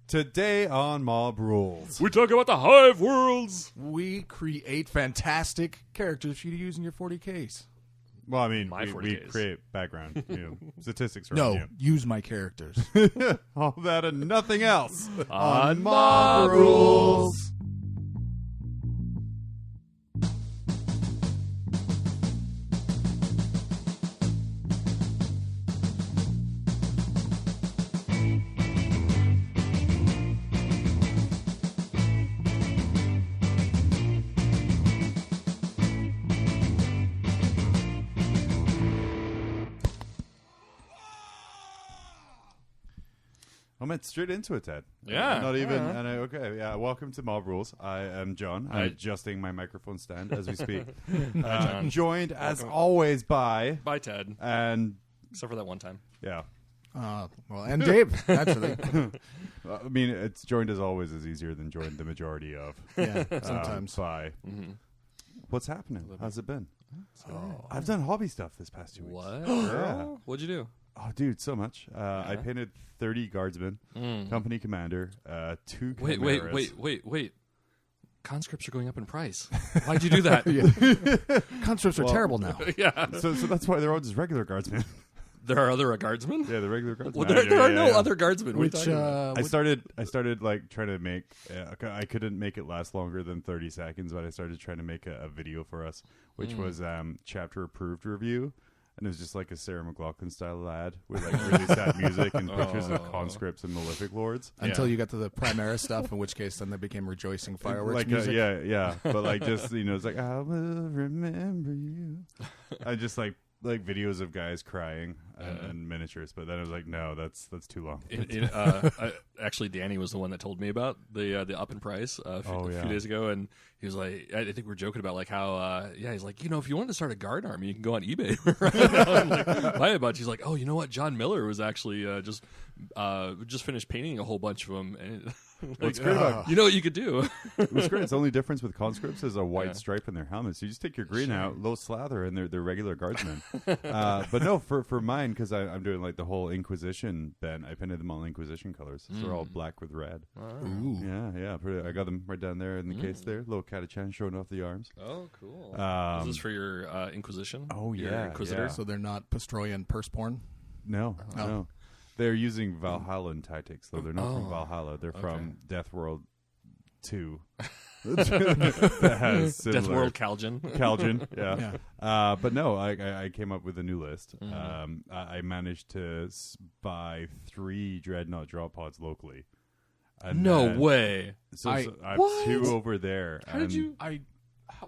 Today on Mob Rules. We talk about the Hive Worlds. We create fantastic characters for you to use in your 40Ks. Well, I mean, My we 40Ks. create background, statistics around No, you. use my characters. All that and nothing else On Mob Rules. I went straight into it, Ted. Yeah. Not even. And welcome to Mob Rules. I am John. I'm Hi. adjusting my microphone stand as we speak. John. Joined, as Welcome. always, by... Bye, Ted. And, Except for that one time. yeah. Well, and Dave, naturally. I mean, it's joined, as always, is easier than joined the majority of. Yeah, sometimes. By... Mm-hmm. What's happening? How's it been? I've done hobby stuff this past 2 weeks. What? Yeah. What'd you do? Oh, dude, so much. I painted 30 guardsmen, company commander, 2 chimeras. Wait. Conscripts are going up in price. Why'd you do that? Conscripts are terrible now. Yeah. So that's why they're all just regular guardsmen. There are other guardsmen? Yeah, the regular guardsmen. Well, there are no other guardsmen. What are you Which, talking about? I started like trying to make. I couldn't make it last longer than 30 seconds, but I started trying to make a video for us, which was chapter approved review, and it was just like a Sarah McLachlan style ad with like really sad music and pictures of conscripts and malefic lords. Until you got to the Primaris stuff, in which case then they became rejoicing fireworks Like music. yeah, but like just it's like I will remember you. I just like videos of guys crying and miniatures, but then I was like, no, that's too long. Actually, Danny was the one that told me about the up in price a few days ago, and he was like, I think we were joking about like how he's like, if you want to start a guard army, you can go on eBay right now and like buy a bunch. He's like, oh, you know what? John Miller was actually just finished painting a whole bunch of them, and What's great about you know what you could do. what's great? It's the only difference with conscripts is a white stripe in their helmets. You just take your green out, low slather, and they're regular guardsmen. But no, for mine, because I'm doing like the whole Inquisition bent, I painted them all Inquisition colors. So they're all black with red. Ooh. Yeah. I got them right down there in the case there. Little Catachan showing off the arms. Oh, cool. Is this Um, for your Inquisition? Oh, Your yeah, Inquisitor? yeah. So they're not Pastroian Perseporn? no. They're using Valhallan tactics, though. They're not from Oh, Valhalla. They're okay. from Death World 2. That has similar... Death World Calgin. Calgin, yeah. But no, I came up with a new list. I managed to buy 3 Dreadnought drop pods locally. And No then- way. So I have What? 2 over there. How did you?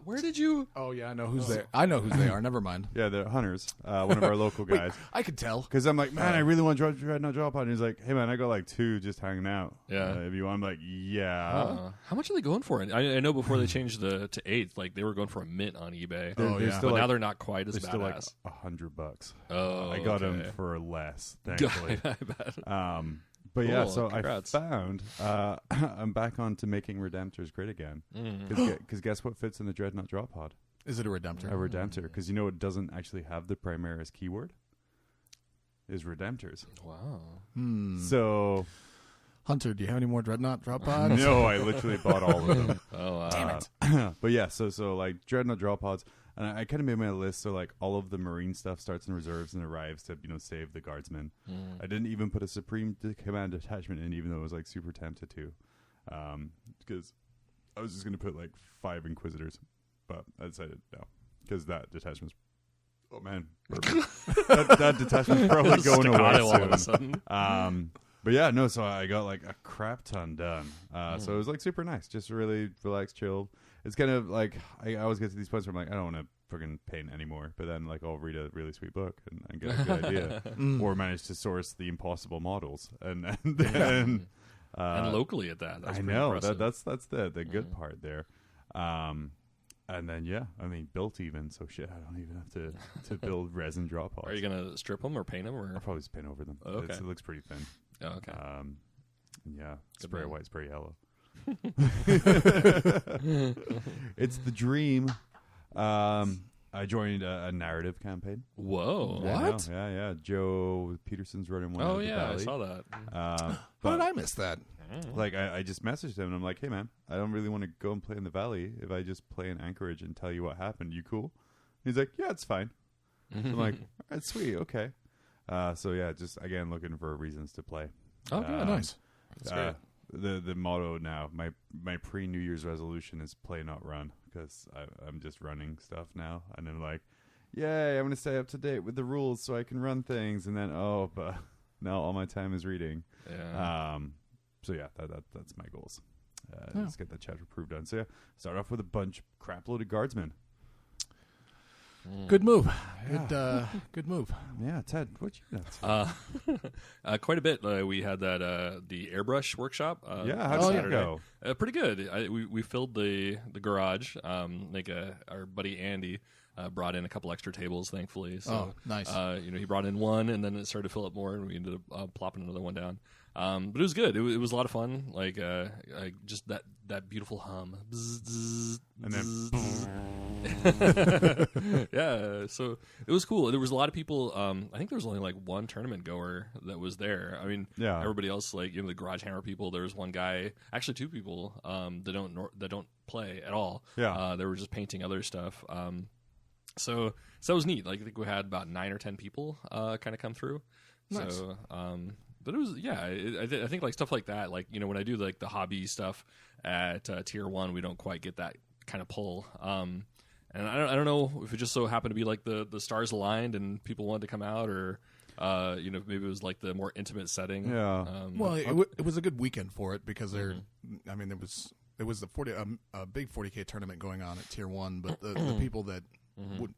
Where did you? Oh, yeah, I know who's there. I know whose they are. Never mind. Yeah, they're hunters. One of our local guys. I could tell. Because I'm like, man, I really want to Dreadnought drop pod. And he's like, hey, man, I got like 2 just hanging out. Yeah. If you want, I'm like, yeah. How much are they going for? I know before they changed to 8th, like they were going for a mint on eBay. They're yeah. still But like, now they're not quite as they're still like badass. $100. Oh, I got okay. them for less, thankfully. I bet. But yeah, Cool, so congrats. I found I'm back on to making Redemptors great again. Because guess what fits in the Dreadnought drop pod? Is it a Redemptor? A Redemptor. Because you know it doesn't actually have the Primaris keyword? Is Redemptors. Wow. So... Hunter, do you have any more Dreadnought drop pods? No, I literally bought all of them. Oh, wow. Damn it. But yeah, so like Dreadnought drop pods, and I kind of made my list so like all of the Marine stuff starts in reserves and arrives to save the guardsmen. I didn't even put a Supreme Command detachment in, even though I was like super tempted to, because I was just gonna put like 5 Inquisitors, but I decided no, because that detachment's that detachment's probably going away Staccato all of a soon. sudden. But yeah, no, so I got like a crap ton done. So it was like super nice, just really relaxed, chilled. It's kind of like I always get to these points where I'm like, I don't want to freaking paint anymore. But then like I'll read a really sweet book and get a good idea, or manage to source the impossible models and And locally at that. That's I pretty know impressive. that's the good part there. And then built even, so shit, I don't even have to build resin drop pods. Are you gonna strip them or paint them or? I'll probably just paint over them. Oh, okay. It looks pretty thin. Oh, okay. Yeah, Good spray man. white, spray yellow. It's the dream. I joined a narrative campaign. Whoa. I What? know, yeah. Joe Peterson's running one. Oh out of the yeah, I valley. saw that. How But did I miss that? Like, I just messaged him, and I'm like, hey, man, I don't really want to go and play in the Valley if I just play in Anchorage and tell you what happened. You cool? He's like, yeah, it's fine. So I'm like, all right, sweet, okay. So, yeah, just, again, looking for reasons to play. Oh, nice. That's great. The motto now, my pre-New Year's resolution is play, not run, because I'm just running stuff now. And I'm like, yay, I'm going to stay up to date with the rules so I can run things. And then, but now all my time is reading. Yeah. So, yeah, that's my goals. Let's get that chapter proof done. So, yeah, start off with a bunch crap-loaded guardsmen. Good move. Yeah. Good move. Yeah, Ted, what you got? Quite a bit. We had that the Airbrush Workshop. How did that go? Pretty good. We filled the garage. Our buddy Andy brought in a couple extra tables, thankfully. So, nice. He brought in one, and then it started to fill up more, and we ended up plopping another one down. But it was good. It was a lot of fun. Like just that beautiful hum. Bzz, bzz, and then yeah, so it was cool. There was a lot of people. I think there was only like one tournament goer that was there. I mean, everybody else, like the Garage Hammer people. There was one guy, actually two people, that don't play at all. Yeah, they were just painting other stuff. So that was neat. Like I think we had about 9 or 10 people kind of come through. Nice. So but it was I think like stuff like that. Like when I do like the hobby stuff at tier 1, we don't quite get that kind of pull. And I don't know if it just so happened to be like the stars aligned and people wanted to come out, or maybe it was like the more intimate setting. Yeah. Well, it was a good weekend for it because there was a big 40K tournament going on at tier 1, but the people that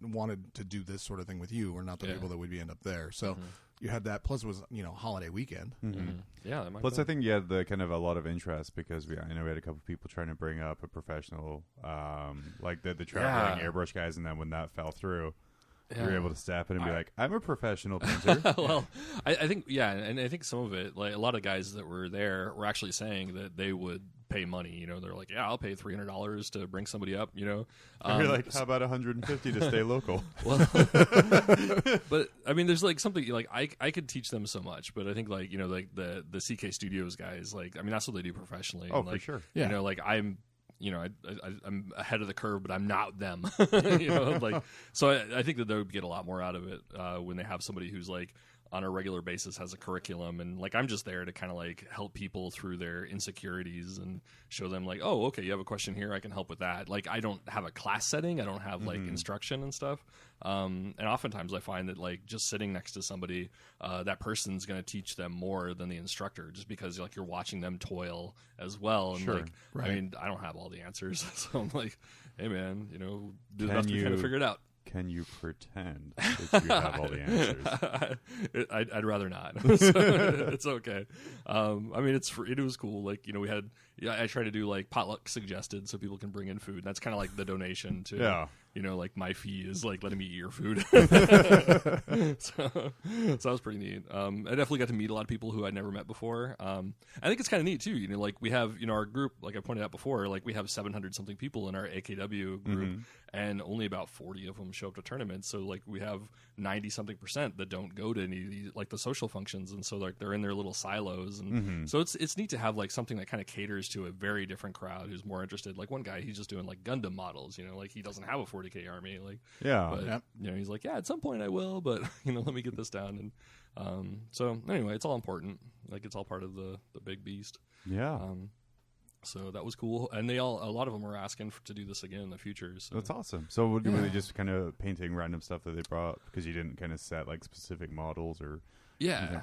wanted to do this sort of thing with you were not the people that would end up there. So you had that. Plus, it was holiday weekend. Yeah. Plus, I think you had the kind of a lot of interest because I know we had a couple of people trying to bring up a professional, like the traveling airbrush guys, and then when that fell through, you were able to step in and be like, I'm a professional painter. Well, I think and I think some of it, like a lot of guys that were there were actually saying that they would pay money. They're like, yeah, I'll pay $300 to bring somebody up. You're like, how about $150 to stay local? Well, but I mean, there's like something like I could teach them so much, but I think like like the CK Studios guys, like I mean that's what they do professionally. Oh, and, like, for sure. Yeah. Like I'm ahead of the curve, but I'm not them. Like so I think that they would get a lot more out of it when they have somebody who's like on a regular basis has a curriculum, and like I'm just there to kind of like help people through their insecurities and show them like, oh, okay, you have a question here, I can help with that. Like I don't have a class setting, I don't have like instruction and stuff, and oftentimes I find that like just sitting next to somebody, that person's going to teach them more than the instructor, just because like you're watching them toil as well. And like I mean, I don't have all the answers, so I'm like, hey man, do the best we can to figure it out. Can you pretend that you have all the answers? I'd rather not. So, it's okay. I mean, it was cool. Like, we had, I try to do like potluck suggested so people can bring in food. And that's kind of like the donation to, like my fee is like letting me eat your food. So that was pretty neat. I definitely got to meet a lot of people who I'd never met before. I think it's kind of neat too. Like we have, our group, like I pointed out before, like we have 700 something people in our AKW group, and only about 40 of them show up to tournaments. So like we have 90 something % that don't go to any of these, like the social functions, and so like they're in their little silos, and so it's neat to have like something that kind of caters to a very different crowd who's more interested. Like one guy, he's just doing like Gundam models, like he doesn't have a 40K army, like but he's like, yeah, at some point I will, but let me get this down. And so anyway, it's all important, like it's all part of the big beast. So that was cool, and a lot of them were asking to do this again in the future. So that's awesome. So were they just kind of painting random stuff that they brought because you didn't kind of set like specific models or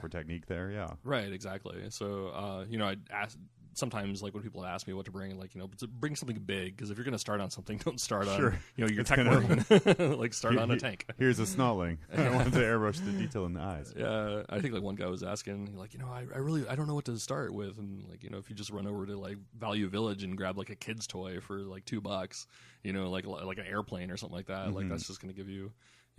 for technique there? Yeah, right, exactly. So I'd ask sometimes, like when people ask me what to bring, like to bring something big, because if you're going to start on something, don't start on your tech marine. Like start on a tank. Here's a snotling. I want to airbrush the detail in the eyes. Yeah, I think like one guy was asking, like I don't know what to start with, and like if you just run over to like Value Village and grab like a kid's toy for like $2, like an airplane or something like that, like that's just going to give you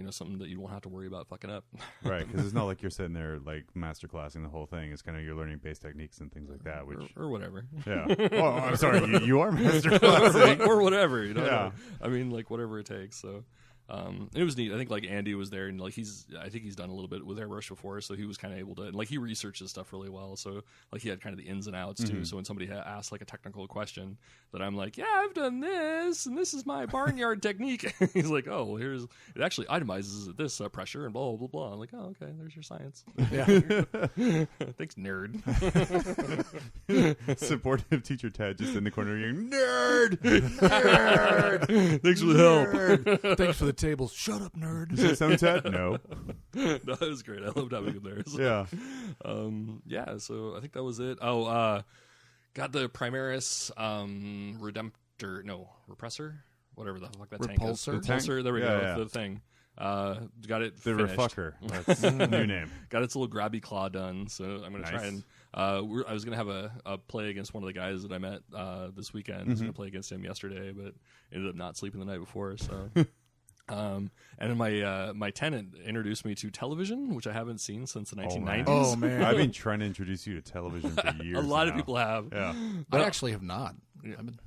something that you won't have to worry about fucking up. Right, because it's not like you're sitting there like masterclassing the whole thing. It's kind of you're learning base techniques and things like that, which or whatever. Yeah. Oh, I'm sorry, you are masterclassing or whatever. Yeah. I mean, like whatever it takes. So, It was neat. I think like Andy was there, and like I think he's done a little bit with Airbrush before, so he was kind of able to, and like he researched his stuff really well. So like he had kind of the ins and outs too. So when somebody asked like a technical question, that I'm like, yeah, I've done this, and this is my barnyard technique. He's like, oh, well, it actually itemizes at this pressure and blah blah blah. I'm like, oh, okay, there's your science. Yeah. Thanks, nerd. Supportive teacher Ted just in the corner yelling, nerd, nerd. Thanks for the help. Thanks for the tables. Shut up, nerd. Is that sound Ted? No. No, that was great. I loved having him there. So, Yeah. So I think that was it. Oh, got the Primaris repressor, whatever the fuck that tank is. Repulsor. There we go. Yeah. The thing. Got it The finished. Refucker. That's a new name. Got its little grabby claw done, so I'm going to try and I was going to have a play against one of the guys that I met this weekend. I was going to play against him yesterday, but ended up not sleeping the night before. So, and then my tenant introduced me to television, which I haven't seen since the 1990s. Oh man, I've been trying to introduce you to television for years. A lot of now. people have. Yeah. I actually have not.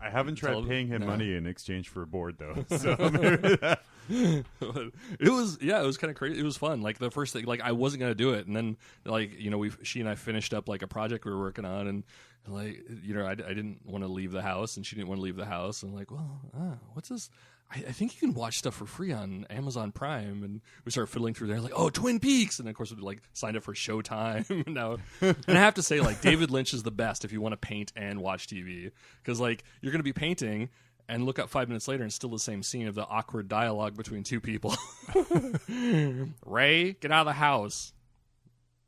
I haven't tried paying him money in exchange for a board though. So it was kind of crazy. It was fun. Like the first thing, like I wasn't gonna do it, and then like she and I finished up like a project we were working on, and like I didn't want to leave the house, and she didn't want to leave the house, and like, well, what's this? I think you can watch stuff for free on Amazon Prime, and we started fiddling through there, like, oh, Twin Peaks, and of course we like signed up for Showtime now. And I have to say, like, David Lynch is the best if you want to paint and watch TV, because like you're going to be painting and look up 5 minutes later and still the same scene of the awkward dialogue between two people. Ray, get out of the house.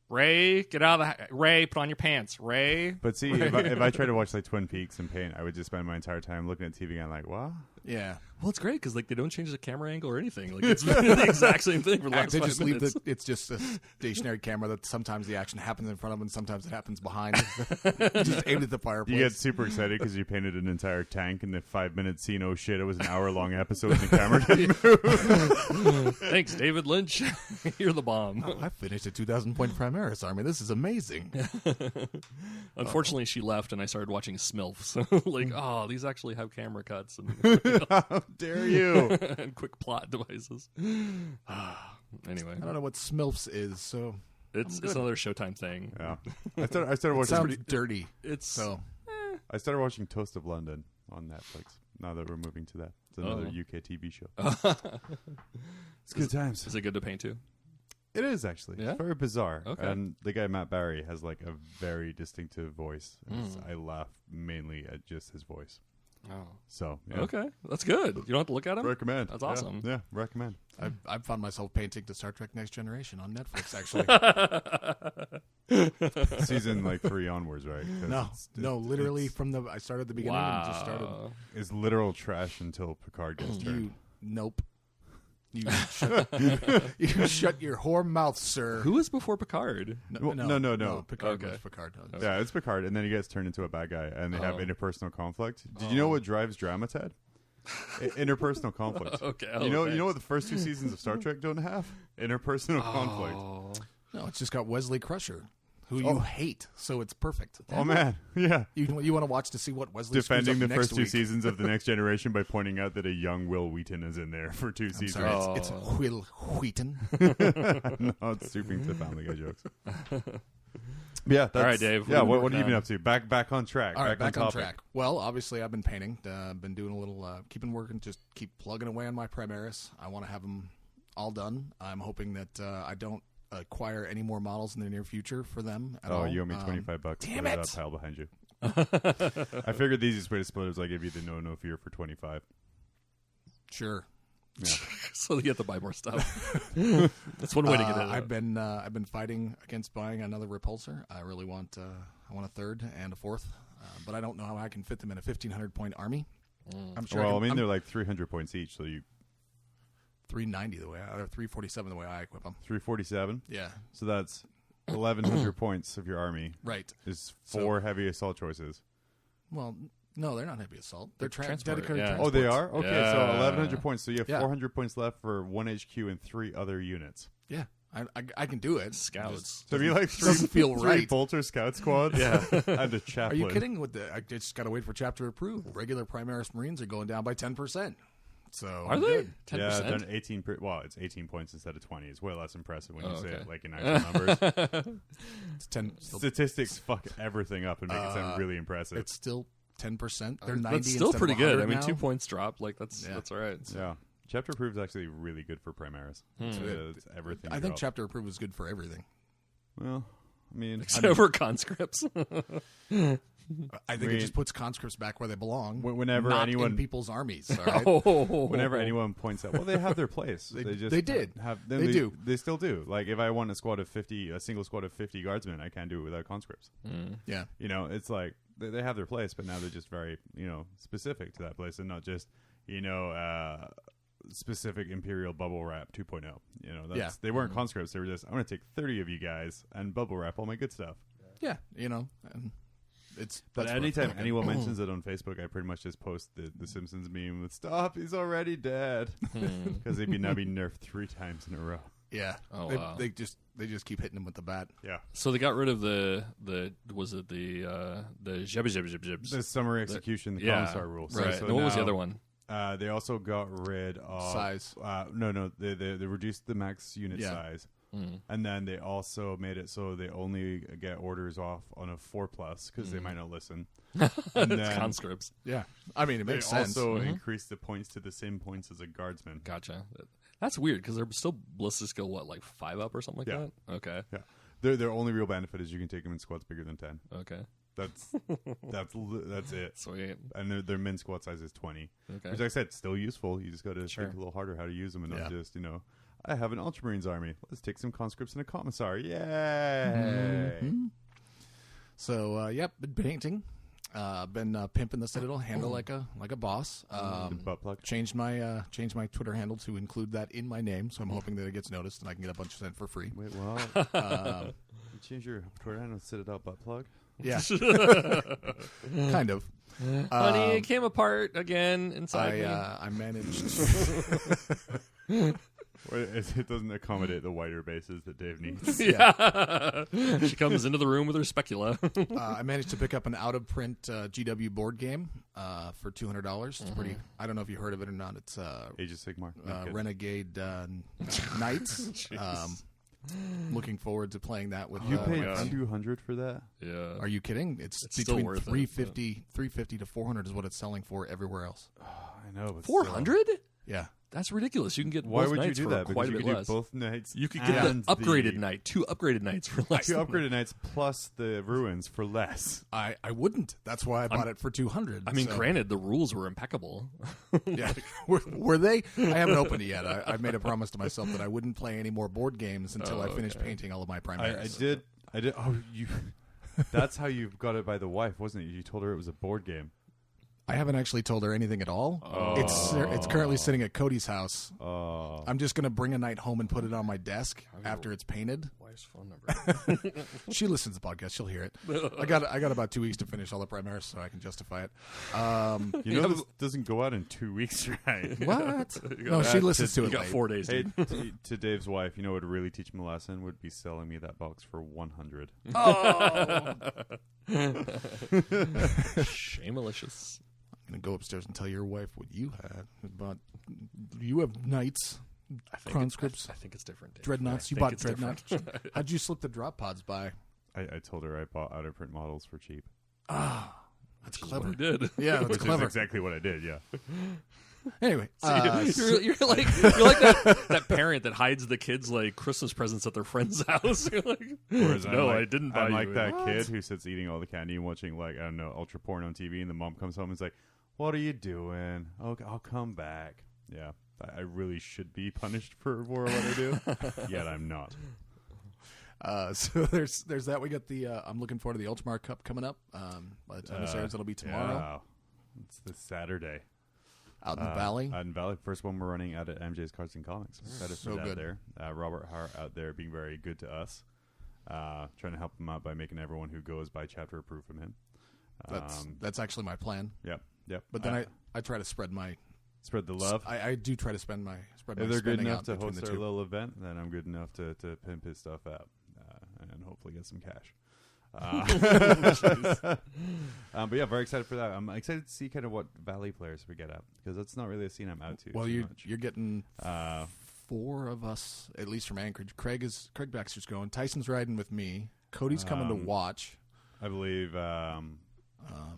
Ray, get out of the Ray, put on your pants. Ray. But see, if I try to watch like Twin Peaks and paint, I would just spend my entire time looking at TV and like, what? Yeah. Well, it's great because like they don't change the camera angle or anything. Like it's the exact same thing for the last They 5 just minutes. it's just a stationary camera that sometimes the action happens in front of and sometimes it happens behind. Just aimed at the fireplace. You get super excited because you painted an entire tank in the 5 minute scene. Oh shit! It was an hour-long episode and the camera didn't move. Thanks, David Lynch. You're the bomb. Oh, I finished a 2,000-point Primaris army. This is amazing. Unfortunately, she left, and I started watching Smilf. So, like, these actually have camera cuts and How dare you? and quick plot devices. Anyway, I don't know what Smilfs is, so it's another Showtime thing. Yeah, I started watching. sounds dirty. It's So I started watching Toast of London on Netflix. Now that we're moving to that, it's another UK TV show. It's good times. Is it good to paint too? It is actually. Yeah? It's very bizarre. Okay. And the guy Matt Barry has like a very distinctive voice. I laugh mainly at just his voice. Oh, So yeah. okay, that's good. You don't have to look at him. Recommend. That's awesome. Yeah, recommend. I've found myself painting to Star Trek Next Generation on Netflix, actually. Season like 3 onwards, right? 'Cause No, literally from I started at the beginning and just started. It's literal trash until Picard gets turned. Nope. You shut your whore mouth, sir. Who was before Picard? No. Picard Okay. was Picard. Yeah, it's Picard, and then he gets turned into a bad guy, and they have interpersonal conflict. Did you know what drives drama, Ted? Interpersonal conflict. Okay. You know what the first 2 seasons of Star Trek don't have? Interpersonal conflict. No, it's just got Wesley Crusher, who you hate, so it's perfect. Oh man, yeah. You want to watch to see what Wesley Defending screws the up first next 2 week. seasons of the Next Generation by pointing out that a young Will Wheaton is in there for 2 seasons. Sorry, it's Will Wheaton. No, it's stooping to Family Guy jokes. Yeah, that's, All right, Dave. Yeah, what have you been up to? Back on track. All right, back on topic. track. Well, obviously, I've been painting. Been doing a little, keeping working, just keep plugging away on my Primaris. I want to have them all done. I'm hoping that I don't acquire any more models in the near future for them at all. Oh, you owe me $25. Damn Put it! that pile behind you. I figured the easiest way to split it is I give you the no fear for $25. Sure. Yeah. So you have to buy more stuff. That's one way to get it. I've been fighting against buying another repulsor. I really want I want a third and a fourth, but I don't know how I can fit them in a 1,500-point army. I'm sure. Well, they're like 300 points each, so you 390 the way or 347 the way I equip them. 347. Yeah. So that's 1,100 points of your army. Right. Is 4 heavy assault choices. Well, no, they're not heavy assault. They're transport, dedicated. yeah. Oh, Transports. they are? Okay, so Yeah. 1,100 points. So you have Yeah. 400 points left for 1 HQ and 3 other units. Yeah, I can do it. Scouts. So it'd be like doesn't feel 3 right. Bolter Scout Squad and a Are chaplain. you kidding? I just got to wait for chapter approval. Regular Primaris Marines are going down by 10%. So are they 10%? Yeah, done 18. Well, it's 18 points instead of 20. It's way less impressive when you say it like in actual numbers. It's 10. Statistics fuck everything up and make it sound really impressive. It's still 10%. They're 90. That's still pretty good. I mean, now. 2 points drop. Like that's all right. Yeah. Chapter approved is actually really good for Primaris. It's everything. I think chapter approved is good for everything. Well, I mean, Except for conscripts. I think it just puts conscripts back where they belong. Whenever not anyone in people's armies, all right? Whenever anyone points out, well, they have their place. They did. Do. They still do. Like if I want a single squad of 50 guardsmen, I can't do it without conscripts. Yeah, it's like they have their place, but now they're just very specific to that place and not just specific Imperial bubble wrap 2.0. They weren't conscripts. They were just, I'm going to take 30 of you guys and bubble wrap all my good stuff. Yeah, and but anytime anyone mentions it on Facebook, I pretty much just post the Simpsons meme with "Stop, he's already dead," because they'd now be nerfed 3 times in a row. Yeah. Wow. They just keep hitting them with the bat. Yeah. So they got rid of the jib. The summary execution, the commissar rule. Right. So and what was the other one? They also got rid of size. No, they reduced the max unit size. And then they also made it so they only get orders off on a 4+ because they might not listen. And then Conscripts. Yeah, I mean it makes sense. They also increased the points to the same points as a guardsman. Gotcha. That's weird because they're still ballistic skill like 5 up or something like that. Okay. Yeah. Their only real benefit is you can take them in squads bigger than 10. Okay. That's it. Sweet. And their min squad size is 20. Okay. Which, like I said, still useful. You just got to think a little harder how to use them and not just I have an Ultramarines army. Let's take some conscripts and a commissar. Yay! Mm-hmm. So, been painting. Been pimping the Citadel handle like a boss. Butt plug. Changed my Twitter handle to include that in my name, so I'm hoping that it gets noticed and I can get a bunch sent for free. Wait, what? You change your Twitter handle to Citadel butt plug? Yeah, kind of. Honey, it came apart again inside me. I managed. It doesn't accommodate the wider bases that Dave needs. Yeah. She comes into the room with her specula. I managed to pick up an out-of-print GW board game for $200. It's pretty. I don't know if you heard of it or not. It's Age of Sigmar. Renegade Knights. Looking forward to playing that with you paid $200 for that. Yeah. Are you kidding? It's still between worth $350 to $400 is what it's selling for everywhere else. I know, but 400? Yeah. That's ridiculous. You can get why both would you knights do for that? quite Because a you bit could less. do both knights. You could get the upgraded knight, 2 upgraded knights for less. 2 upgraded knights plus the ruins for less. I wouldn't. That's why I bought it for $200. I mean, granted, the rules were impeccable. Yeah, were they? I haven't opened it yet. I made a promise to myself that I wouldn't play any more board games until I finished painting all of my primaries. I did. Oh, you. That's how you got it by the wife, wasn't it? You told her it was a board game. I haven't actually told her anything at all. It's currently sitting at Cody's house. I'm just going to bring a night home and put it on my desk after it's painted. Wife's phone number. She listens to the podcast. She'll hear it. I got about 2 weeks to finish all the primaries so I can justify it. This doesn't go out in 2 weeks, right? What? No, she listens to it. You got late. 4 days. Hey, to Dave's wife, what would really teach him a lesson would be selling me that box for $100. Oh, Shamelicious. I'm going to go upstairs and tell your wife what you had. But you have knights, conscripts. I think it's different. Dave. Dreadnoughts. You bought dreadnoughts. How'd you slip the drop pods by? I told her I bought out-of-print models for cheap. That's clever. What you did. Yeah, that's Which clever. is exactly what I did, yeah. Anyway, you're like that parent that hides the kids like Christmas presents at their friend's house. You're like, Whereas I didn't buy I'm you like that what? kid who sits eating all the candy and watching ultra porn on TV, and the mom comes home and is like, "What are you doing? Oh, I'll come back." Yeah, I really should be punished for what I do, yet I'm not. So there's that. We got the. I'm looking forward to the Ultramar Cup coming up. By the time this airs, it'll be tomorrow. Yeah. It's this Saturday. Out in the Valley. Out in Valley. First one we're running out at MJ's Cards and Comics. I'm excited for that there. Robert Hart out there being very good to us. Trying to help him out by making everyone who goes by chapter approve from him. That's actually my plan. Yep. But then I try to spread the love. I do try to spread my If they're good enough out to between host the our two. little event, then I'm good enough to pimp his stuff out and hopefully get some cash. But yeah, very excited for that. I'm excited to see kind of what Valley players we get at, because that's not really a scene I'm out to. Well, you're getting 4 of us, at least from Anchorage. Craig Baxter's going. Tyson's riding with me. Cody's coming to watch. I believe.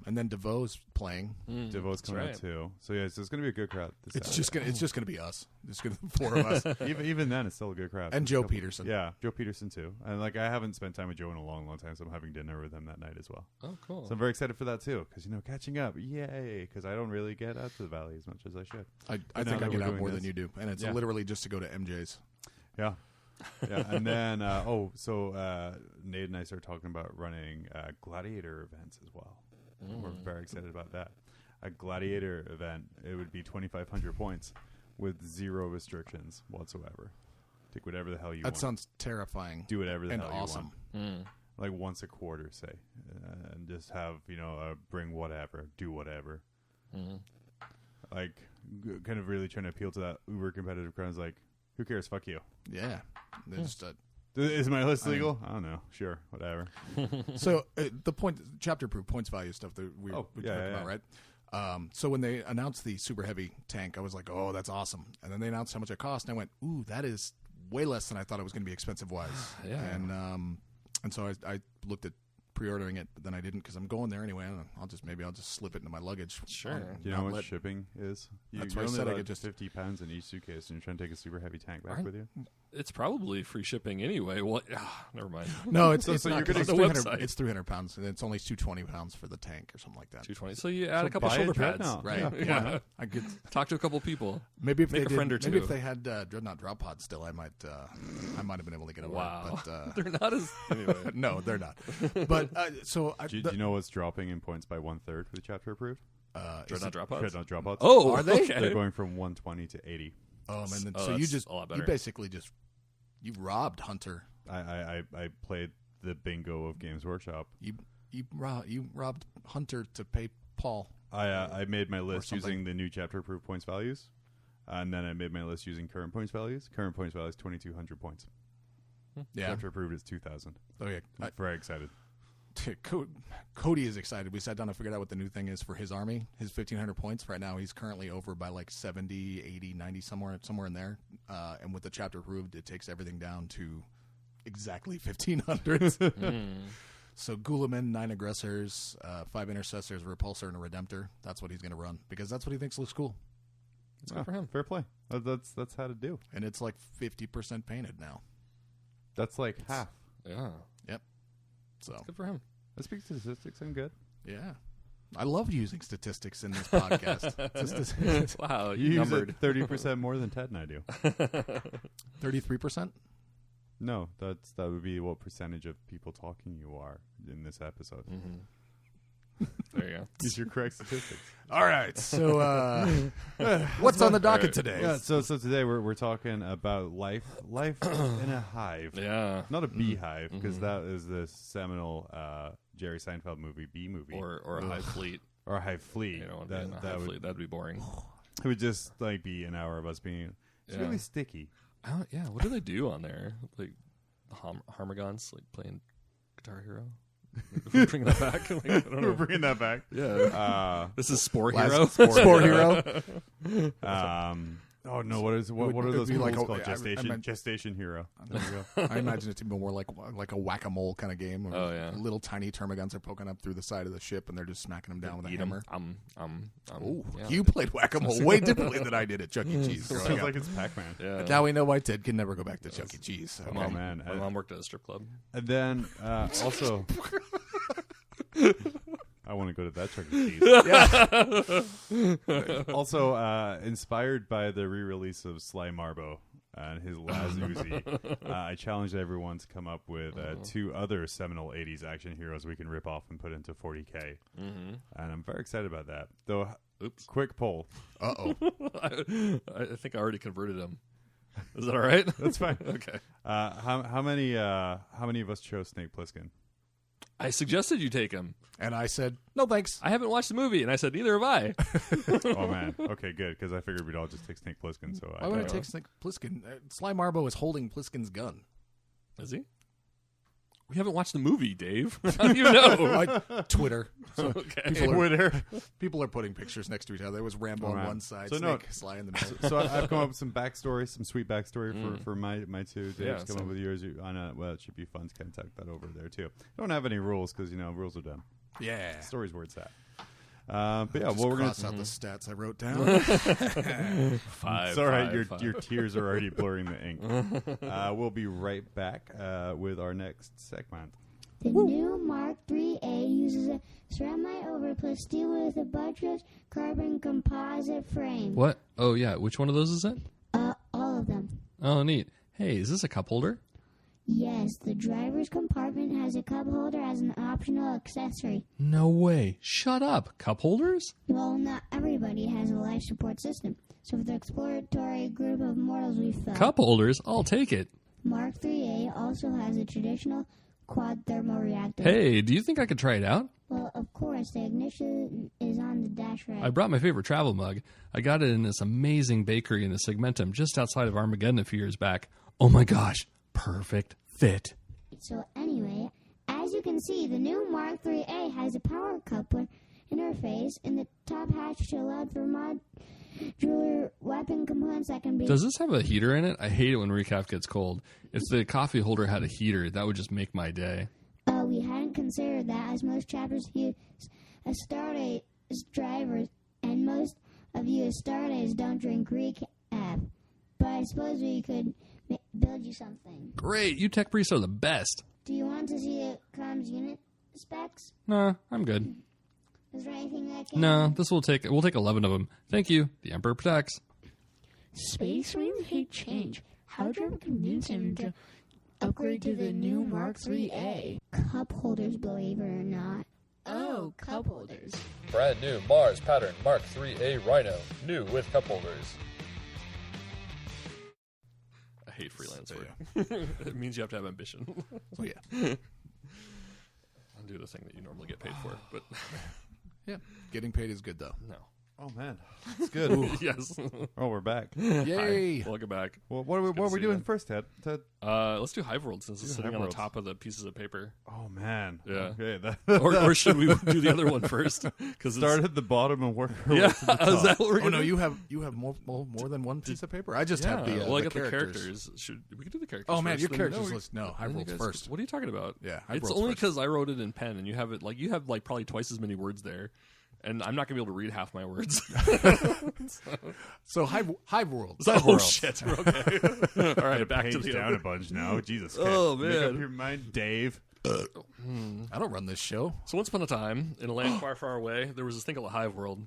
And then DeVoe's playing. DeVoe's coming out too. So yeah, so it's going to be a good crowd. It's just going to be us. It's going to be 4 of us. even then, it's still a good crowd. And Joe Peterson. Yeah, Joe Peterson too. And like, I haven't spent time with Joe in a long, long time, so I'm having dinner with him that night as well. Oh, cool. So I'm very excited for that too, because catching up, yay! Because I don't really get out to the Valley as much as I should. I think I get out more than you do, and it's literally just to go to MJ's. Yeah. Yeah, and then Nate and I started talking about running gladiator events as well. We're very excited about that. A gladiator event, it would be 2,500 points with 0 restrictions whatsoever. Take whatever the hell you want. That sounds terrifying. Do whatever the hell awesome. You want. Like once a quarter, say, and just have bring whatever, do whatever. Like kind of really trying to appeal to that uber competitive crowd. Like, who cares? Fuck you. Yeah. Just, is my list legal? I don't know. Sure, whatever. So the chapter proof points value stuff that we talked about, right? So when they announced the super heavy tank, I was like, oh, that's awesome. And then they announced how much it cost, and I went, ooh, that is way less than I thought it was going to be expensive wise. Yeah. And so I looked at pre-ordering it, but then I didn't because I'm going there anyway. And I'll just slip it into my luggage. Sure. Do you know how much shipping is? That's why I said I could just 50 pounds in each suitcase, and you're trying to take a super heavy tank back with you. It's probably free shipping anyway. Well, never mind. No, it's so not. You're getting It's 300. It's 300 pounds, and it's only 220 pounds for the tank or something like that. 220. So you add a couple shoulder pads, right? Yeah. I could talk to a couple people. Maybe if make they a friend or two. Maybe if they had Dreadnought drop pods still, I might have been able to get over wow. it. But they're not as anyway. No, they're not. But do you know what's dropping in points by 1/3 for the chapter approved? Dreadnought drop pods. Dreadnought drop pods. Oh, are they? Okay. They're going from 120 to 80. So you basically just you robbed Hunter. I played the bingo of Games Workshop. You robbed Hunter to pay Paul. I made my list using the new chapter approved points values, and then I made my list using current points values. Current points value is 2,200 points. Yeah. Chapter approved is 2,000. Oh yeah, I'm very excited. Cody is excited. We sat down and figured out what the new thing is for his army. His 1,500 points right now. He's currently over by like 70, 80, 90, somewhere in there. And with the chapter approved, it takes everything down to exactly 1,500. So Guilliman, 9 aggressors, 5 intercessors, a repulsor, and a redemptor. That's what he's going to run because that's what he thinks looks cool. It's good for him. Fair play. That's how to do. And it's like 50% painted now. That's like half. Yeah. Yep. So good for him. I speak statistics. I'm good. Yeah. I love using statistics in this podcast. Wow, you use it 30% more than Ted and I do. 33%? No, that would be what percentage of people talking you are in this episode. There you go. Use your correct statistics. All right. So what's on the docket today? Yeah, so today we're talking about life in a hive. Yeah. Not a beehive, because that is the seminal Jerry Seinfeld movie, Bee Movie. Or a hive fleet. Or a hive fleet. You know, that'd be boring. It would just like be an hour of us being really sticky. What do they do on there? Like Harmagons, like playing Guitar Hero? We're bringing that back. Like, I don't know. We're bringing that back. Yeah. This is Spore Hero. Spore Hero. Oh no! What are those like called? Gestation Hero. There you go. I imagine it to be more like a whack-a-mole kind of game. Oh yeah. Little tiny termagants are poking up through the side of the ship, and they're just smacking them down with a hammer. You played whack-a-mole way differently than I did at Chuck E. Cheese. Sounds like it's Pac-Man. Yeah. Now we know why Ted can never go back to Chuck E. Cheese. So. Oh man, my mom worked at a strip club. And then also. I want to go to that Chuck E. Cheese. Also, inspired by the re-release of Sly Marbo and his Laz Uzi, I challenged everyone to come up with 2 other seminal 80s action heroes we can rip off and put into 40K. And I'm very excited about that. Though, quick poll. Uh-oh. I think I already converted him. Is that all right? That's fine. Okay. How many of us chose Snake Plissken? I suggested you take him. And I said, no thanks. I haven't watched the movie. And I said, neither have I. Oh, man. Okay, good. Because I figured we'd all just take Snake Plissken. So I want to take Snake Plissken. Sly Marbo is holding Plisken's gun. Is he? We haven't watched the movie, Dave. How do you know? Twitter. So Okay. people are putting pictures next to each other. There was Rambo on one side, Snake Sly in the middle. So I've come up with some backstory, some sweet backstory for my two. Dave's come up with yours. Well, it should be fun to kind of tuck that over there too. Don't have any rules because rules are dumb. Yeah, story's where it's at. But yeah, we're gonna cross out the stats I wrote down. It's all right. Your tears are already blurring the ink. We'll be right back with our next segment. The new Mark IIIA uses a ceramic overplus steel with a buttressed carbon composite frame. What? Oh yeah, which one of those is it? All of them. Oh neat. Hey, is this a cup holder? Yes, the driver's compartment has a cup holder as an optional accessory. No way. Shut up. Cup holders? Well, not everybody has a life support system. So for the exploratory group of mortals we felt... Cup holders? I'll take it. Mark IIIA also has a traditional quad thermal reactor. Hey, do you think I could try it out? Well, of course. The ignition is on the dash rack. I brought my favorite travel mug. I got it in this amazing bakery in the Segmentum just outside of Armageddon a few years back. Oh my gosh. Perfect fit. So anyway, as you can see, the new Mark IIIA has a power coupler interface in the top hatch to allow for modular weapon components that can be... Does this have a heater in it? I hate it when recap gets cold. If the coffee holder had a heater, that would just make my day. We hadn't considered that, as most chapters use a Stardate drivers, and most of you as Stardates don't drink recap. But I suppose we could build you something. Great, you tech priests are the best. Do you want to see the comms unit specs? Nah, I'm good. Is there anything I can... No, we'll take 11 of them. Thank you. The Emperor protects. Space Marines hate change. How'd you ever convince him to upgrade to the new Mark IIIA? Cup holders, believe it or not. Oh, cup holders. Brand new Mars pattern Mark IIIA Rhino. New with cup holders. I hate freelance work. It means you have to have ambition. Oh, yeah. I'll do the thing that you normally get paid for, but... Yeah. Getting paid is good, though. No. Oh man, it's good. Yes. Oh, we're back. Yay! Hi. Welcome back. Well, what are we doing first, Ted? Let's do Hive Worlds since it's sitting on the Worlds. top of the pieces of paper. Oh man. Yeah. Okay. or should we do the other one first? Because start at the bottom and work our way yeah. to the top. Is that what we're Oh gonna no, do? you have more than one piece of paper. I just have the well, I the got the characters. We could do the characters. Oh man, first, your then- characters no, list. No, Hive then you Worlds guys- first. What are you talking about? Yeah, Hive it's Worlds only first. because I wrote it in pen, and you have it probably twice as many words there, and I'm not gonna be able to read half my words. So Hive Worlds. Oh shit! We're okay. All right, back to Page the down other. a bunch now. Jesus. Oh, okay. Make man. up your mind, Dave. I don't run this show. So once upon a time, in a land far, far away, there was this thing called a Hive World.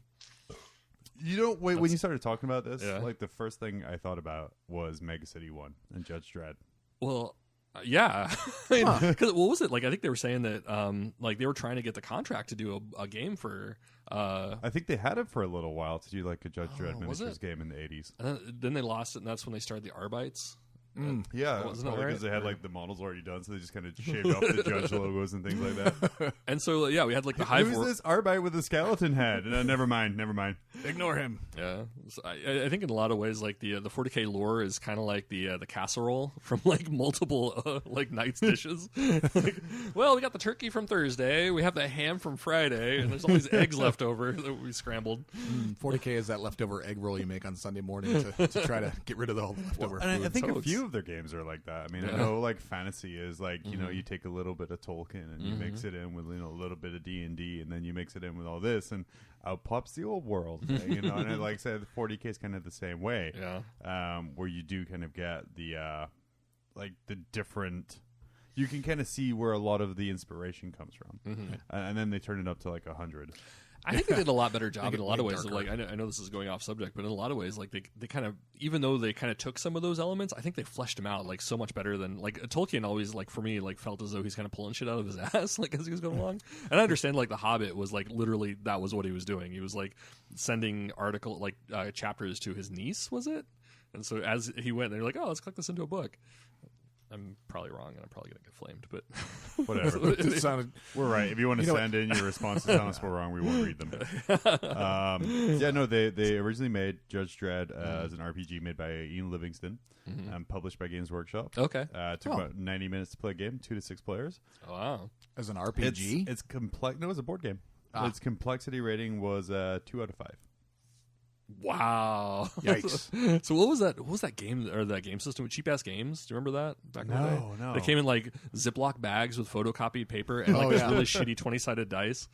You don't wait when you started talking about this. Yeah. Like the first thing I thought about was Mega City 1 and Judge Dredd. Well, yeah. Because what was it? Like, I think they were saying that, like, they were trying to get the contract to do a game for. I think they had it for a little while to do like a Judge Dredd was miniatures it? game in the 80s. And then they lost it, and that's when they started the Arbites. Yeah, Wasn't it because right? they had like the models already done, so they just kind of shaved off the Judge logos and things like that. And so, yeah, we had like the Hive Who's World. this Arbite with a skeleton head? Never mind. Ignore him. Yeah, so I think in a lot of ways, like the 40K lore is kind of like the casserole from like multiple like nights dishes. Like, well, we got the turkey from Thursday, we have the ham from Friday, and there's all these eggs left over that we scrambled. 40K is that leftover egg roll you make on Sunday morning to try to get rid of all the leftover And food. I think a totes. few of their games are like that. I mean, I know like fantasy is like you take a little bit of Tolkien and you mix it in with a little bit of D&D, and then you mix it in with all this, and out pops the old world. And I like I said, 40K is kind of the same way. Yeah. Where you do kind of get the like the different. You can kind of see where a lot of the inspiration comes from, and then they turn it up to like 100. I think they did a lot better job Make in it a lot of way ways. darker. Like I know this is going off subject, but in a lot of ways, like they kind of, even though they kind of took some of those elements, I think they fleshed them out like so much better than like Tolkien always like for me like felt as though he's kind of pulling shit out of his ass like as he was going along. And I understand like the Hobbit was like literally that was what he was doing. He was like sending chapters to his niece, was it? And so as he went, they're like, oh, let's click this into a book. I'm probably wrong, and I'm probably going to get flamed, but whatever. It sounded, We're right. If you want to send in your responses, tell us we're wrong. We won't read them. They originally made Judge Dredd as an RPG made by Ian Livingston and published by Games Workshop. Okay. Took about 90 minutes to play a game, 2 to 6 players. Oh, wow. as an RPG. It's complex. No, it was a board game. Its complexity rating was 2 out of 5. Wow. Yikes. So what was that game or that game system with cheap ass games? Do you remember that back in the day? No. They came in like Ziploc bags with photocopied paper and like this really shitty 20-sided dice.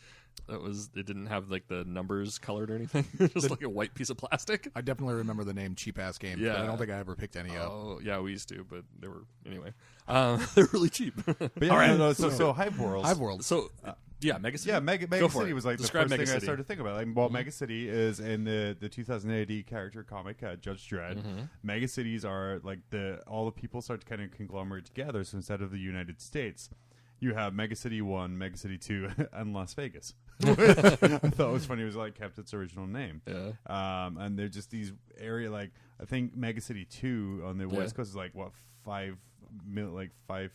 It didn't have like the numbers colored or anything. Just like a white piece of plastic. I definitely remember the name Cheap Ass Games, but I don't think I ever picked any up. Oh, yeah, we used to, but they were anyway. They're really cheap. But yeah, all right. So Hive Worlds. Hive Worlds. So yeah, Mega City. Yeah, Mega City was like Describe the first Mega thing City. I started to think about. Like, Mega City is in the 2000 AD character comic Judge Dredd. Mega Cities are like all the people start to kind of conglomerate together. So instead of the United States, you have Mega City 1, Mega City 2, and Las Vegas. I thought it was funny. It was like kept its original name. Yeah. And they're just these area like I think Mega City 2 on the West Coast is like what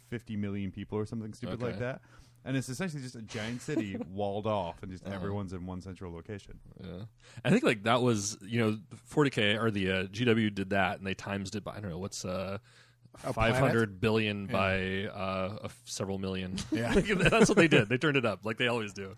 50 million people or something stupid like that. And it's essentially just a giant city walled off, and just everyone's in one central location. Yeah, I think like that was 40K or the GW did that, and they times it by I don't know what's 500 billion by several million. Yeah, that's what they did. They turned it up like they always do.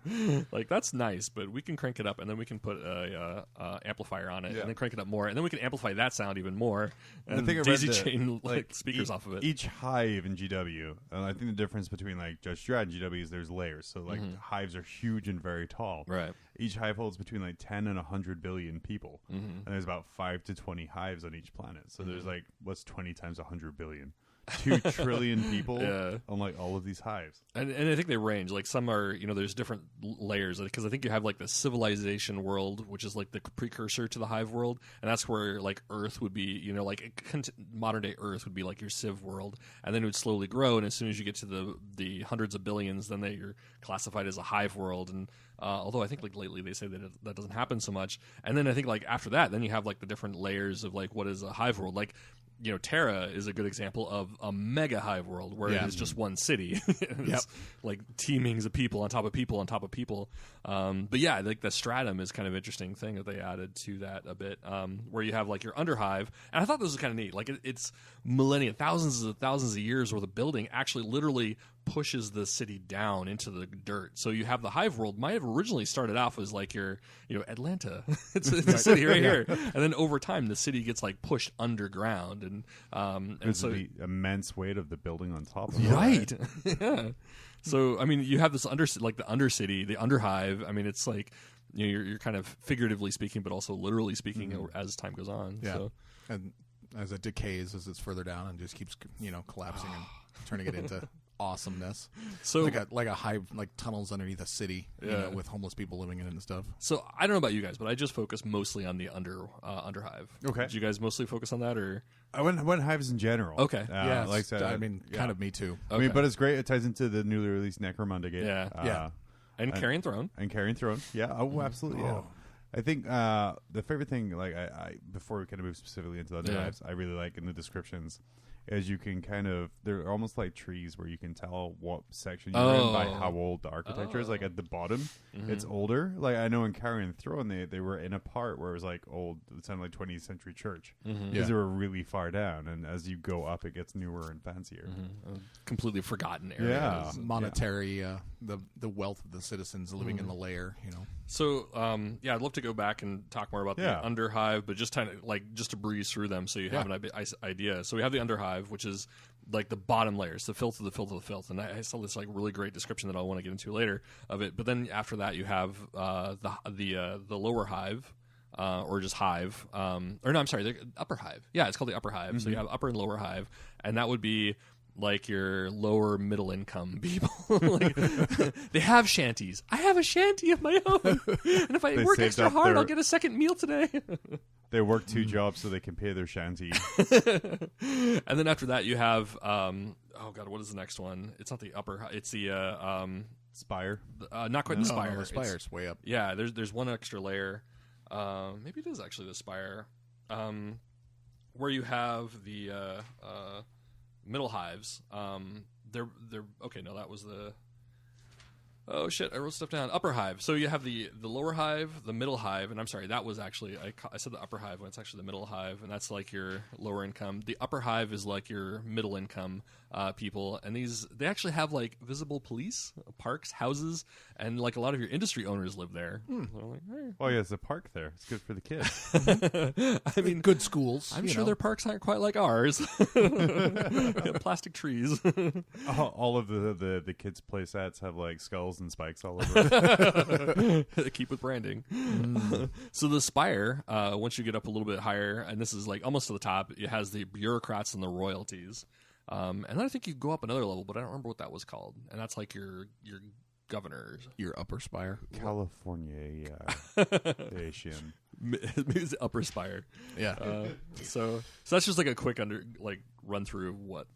Like that's nice, but we can crank it up, and then we can put a amplifier on it, and then crank it up more, and then we can amplify that sound even more, and daisy chain like speakers off of it. Each hive in GW, and I think the difference between like Judge Dredd and GW is there's layers. So like hives are huge and very tall. Right. Each hive holds between like 10 and 100 billion people, and there's about 5 to 20 hives on each planet. So there's like what's 20 times 100 billion? 2 trillion people on like all of these hives. And I think they range. Like some are, there's different layers because I think you have like the civilization world, which is like the precursor to the hive world, and that's where like Earth would be. Modern day Earth would be like your civ world, and then it would slowly grow. And as soon as you get to the hundreds of billions, then you're classified as a hive world. And although I think like lately they say that doesn't happen so much. And then I think like after that, then you have like the different layers of like what is a hive world. Like Terra is a good example of a mega hive world where it is just one city. It's like teamings of people on top of people on top of people. But yeah, like the stratum is kind of interesting thing that they added to that a bit, where you have like your underhive. And I thought this was kind of neat. Like it's millennia, thousands of years where the building actually literally pushes the city down into the dirt. So you have the hive world might have originally started off as like your Atlanta. it's a city right here, and then over time the city gets like pushed underground, and so the immense weight of the building on top of it. Right. Yeah. So I mean you have this the undercity, the underhive. I mean it's like you're kind of figuratively speaking but also literally speaking as time goes on. Yeah. So. And as it decays as it's further down and just keeps collapsing and turning it into awesomeness. So like a hive, like tunnels underneath a city, with homeless people living in it and stuff. So I don't know about you guys, but I just focus mostly on the underhive. Okay. Did you guys mostly focus on that, or I went hives in general. Okay. Yeah, like I said, I mean, kind of me too. I mean, but it's great. It ties into the newly released Necromunda game. Yeah. And Carrion Throne. And Carrion Throne. Yeah. Oh, absolutely. Yeah. I think the favorite thing, like I before we kind of move specifically into the other hives, I really like in the descriptions is you can they're almost like trees where you can tell what section you're in by how old the architecture is. Like at the bottom, it's older. Like I know in Carrion Throne, they were in a part where it was like old. It sounded like 20th century church because they were really far down. And as you go up, it gets newer and fancier. Completely forgotten areas. Yeah, monetary. The wealth of the citizens living in the lair. So I'd love to go back and talk more about the underhive, but just kind of like just to breeze through them so you have an idea. So we have the underhive, which is like the bottom layers, the filth of the filth of the filth, and I saw this like really great description that I want to get into later of it. But then after that, you have the lower hive. Or just hive, or no, I'm sorry, the upper hive. Yeah, it's called the upper hive. So you have upper and lower hive, and that would be like your lower middle income people. Like, they have shanties. I have a shanty of my own, and if I work extra hard, I'll get a second meal today. They work 2 jobs so they can pay their shanty. And then after that, you have oh god, what is the next one? It's not the upper. It's the spire. Not quite the spire. The spire's way up. Yeah, there's one extra layer. Maybe it is actually the spire, where you have the middle hives. They're okay. No, that was the. Oh shit! I wrote stuff down. Upper hive. So you have the lower hive, the middle hive, and I'm sorry, that was actually I said the upper hive when it's actually the middle hive, and that's like your lower income. The upper hive is like your middle income people, and they actually have like visible police, parks, houses, and like a lot of your industry owners live there. Like, hey. Oh yeah, it's a park there. It's good for the kids. I mean, good schools. I'm sure their parks aren't quite like ours. Plastic trees. All of the kids' play sets have like skulls and spikes all over. Keep with branding. So the spire, once you get up a little bit higher, and this is like almost to the top, it has the bureaucrats and the royalties. And then I think you go up another level, but I don't remember what that was called. And that's like your governors. Your upper spire. California, Asian. Maybe it's the upper spire. Yeah. So that's just like a quick run through of what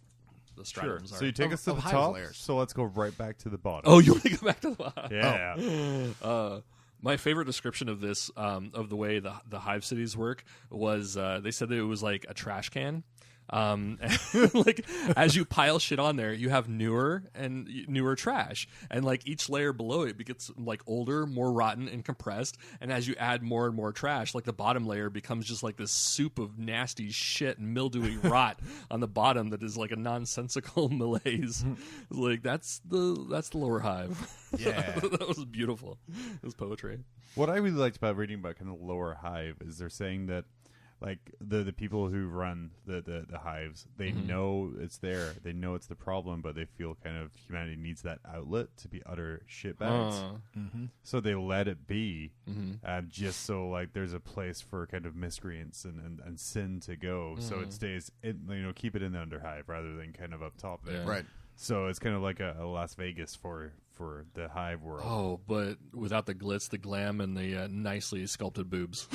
the Sure. stratums are. So you take us to the Hive top. Layers. So let's go right back to the bottom. Oh, you want to go back to the Yeah. My favorite description of this, of the way the Hive Cities work, was they said that it was like a trash can. Like as you pile shit on there, you have newer trash, and like each layer below it gets like older, more rotten and compressed, and as you add more and more trash, like the bottom layer becomes just like this soup of nasty shit and mildewy rot on the bottom that is like a nonsensical malaise. Like that's the lower hive. Yeah. That was beautiful. It was poetry. What I really liked about reading about kind of lower hive is they're saying that like the people who run the hives, they know it's there, they know it's the problem, but they feel kind of humanity needs that outlet to be utter shitbags. So they let it be, just so like there's a place for kind of miscreants and sin to go. So it stays, keep it in the underhive rather than kind of up top there. Right. So it's kind of like a Las Vegas for the hive world. Oh, but without the glitz, the glam, and the nicely sculpted boobs.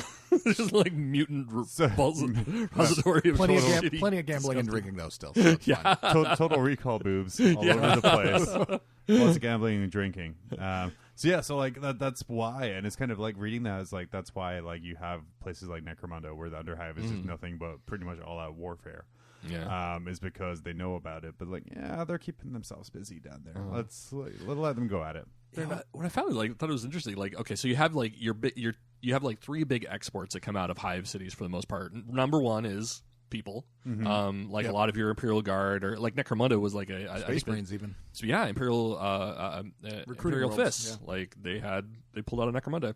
Just like mutant repository of plenty of gambling and drinking though still. So yeah. Total Recall boobs all over the place. Lots of gambling and drinking. So like that's why, and it's kind of like reading that is like that's why like you have places like Necromunda where the underhive is just nothing but pretty much all out warfare. Yeah. Is because they know about it, but like, they're keeping themselves busy down there. Let's let them go at it. Yeah, what I found thought it was interesting. Like, okay, so you have like you have like three big exports that come out of Hive Cities for the most part. Number one is people, like a lot of your Imperial Guard, or like Necromunda was like a Space Marines even. So yeah, Imperial Recruiting Fists, yeah. like they pulled out a Necromunda.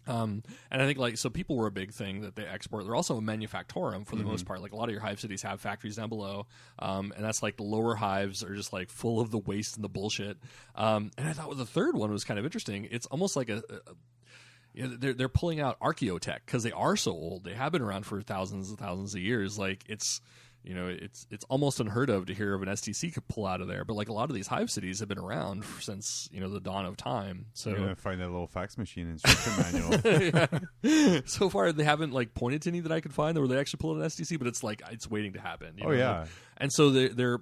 And I think like so people were a big thing that they export. They're also a manufactorum for the most part. Like a lot of your hive cities have factories down below, and that's like the lower hives are just like full of the waste and the bullshit. And I thought the third one was kind of interesting. It's almost like they're pulling out archaeotech because they are so old. They have been around for thousands and thousands of years. Like it's almost unheard of to hear of an STC could pull out of there. But like a lot of these hive cities have been around since the dawn of time. So you're gonna find that little fax machine instruction manual. So far they haven't like pointed to any that I could find where they actually pulled an STC, but it's like it's waiting to happen. And so they're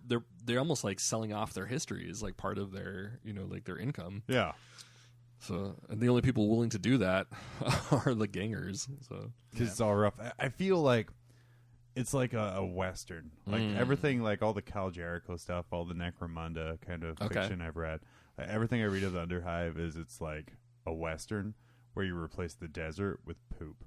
almost like selling off their history as like part of their like their income. Yeah. So, and the only people willing to do that are the gangers. So because it's all rough. I feel like it's like a Western. Like everything, like all the Cal Jericho stuff, all the Necromunda kind of fiction I've read. Everything I read of the Underhive it's like a Western where you replace the desert with poop.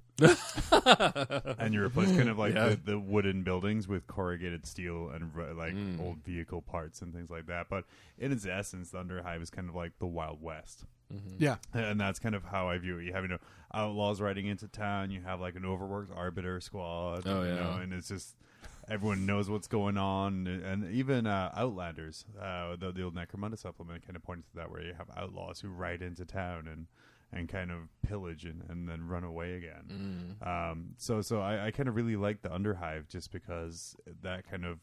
And you replace kind of like the wooden buildings with corrugated steel and like old vehicle parts and things like that. But in its essence, the Underhive is kind of like the Wild West. Yeah. And that's kind of how I view it. You have, outlaws riding into town. You have like an overworked arbiter squad. And it's just everyone knows what's going on. And even Outlanders, the old Necromunda supplement kind of points to that, where you have outlaws who ride into town and kind of pillage and then run away again. So I kind of really like the Underhive just because that kind of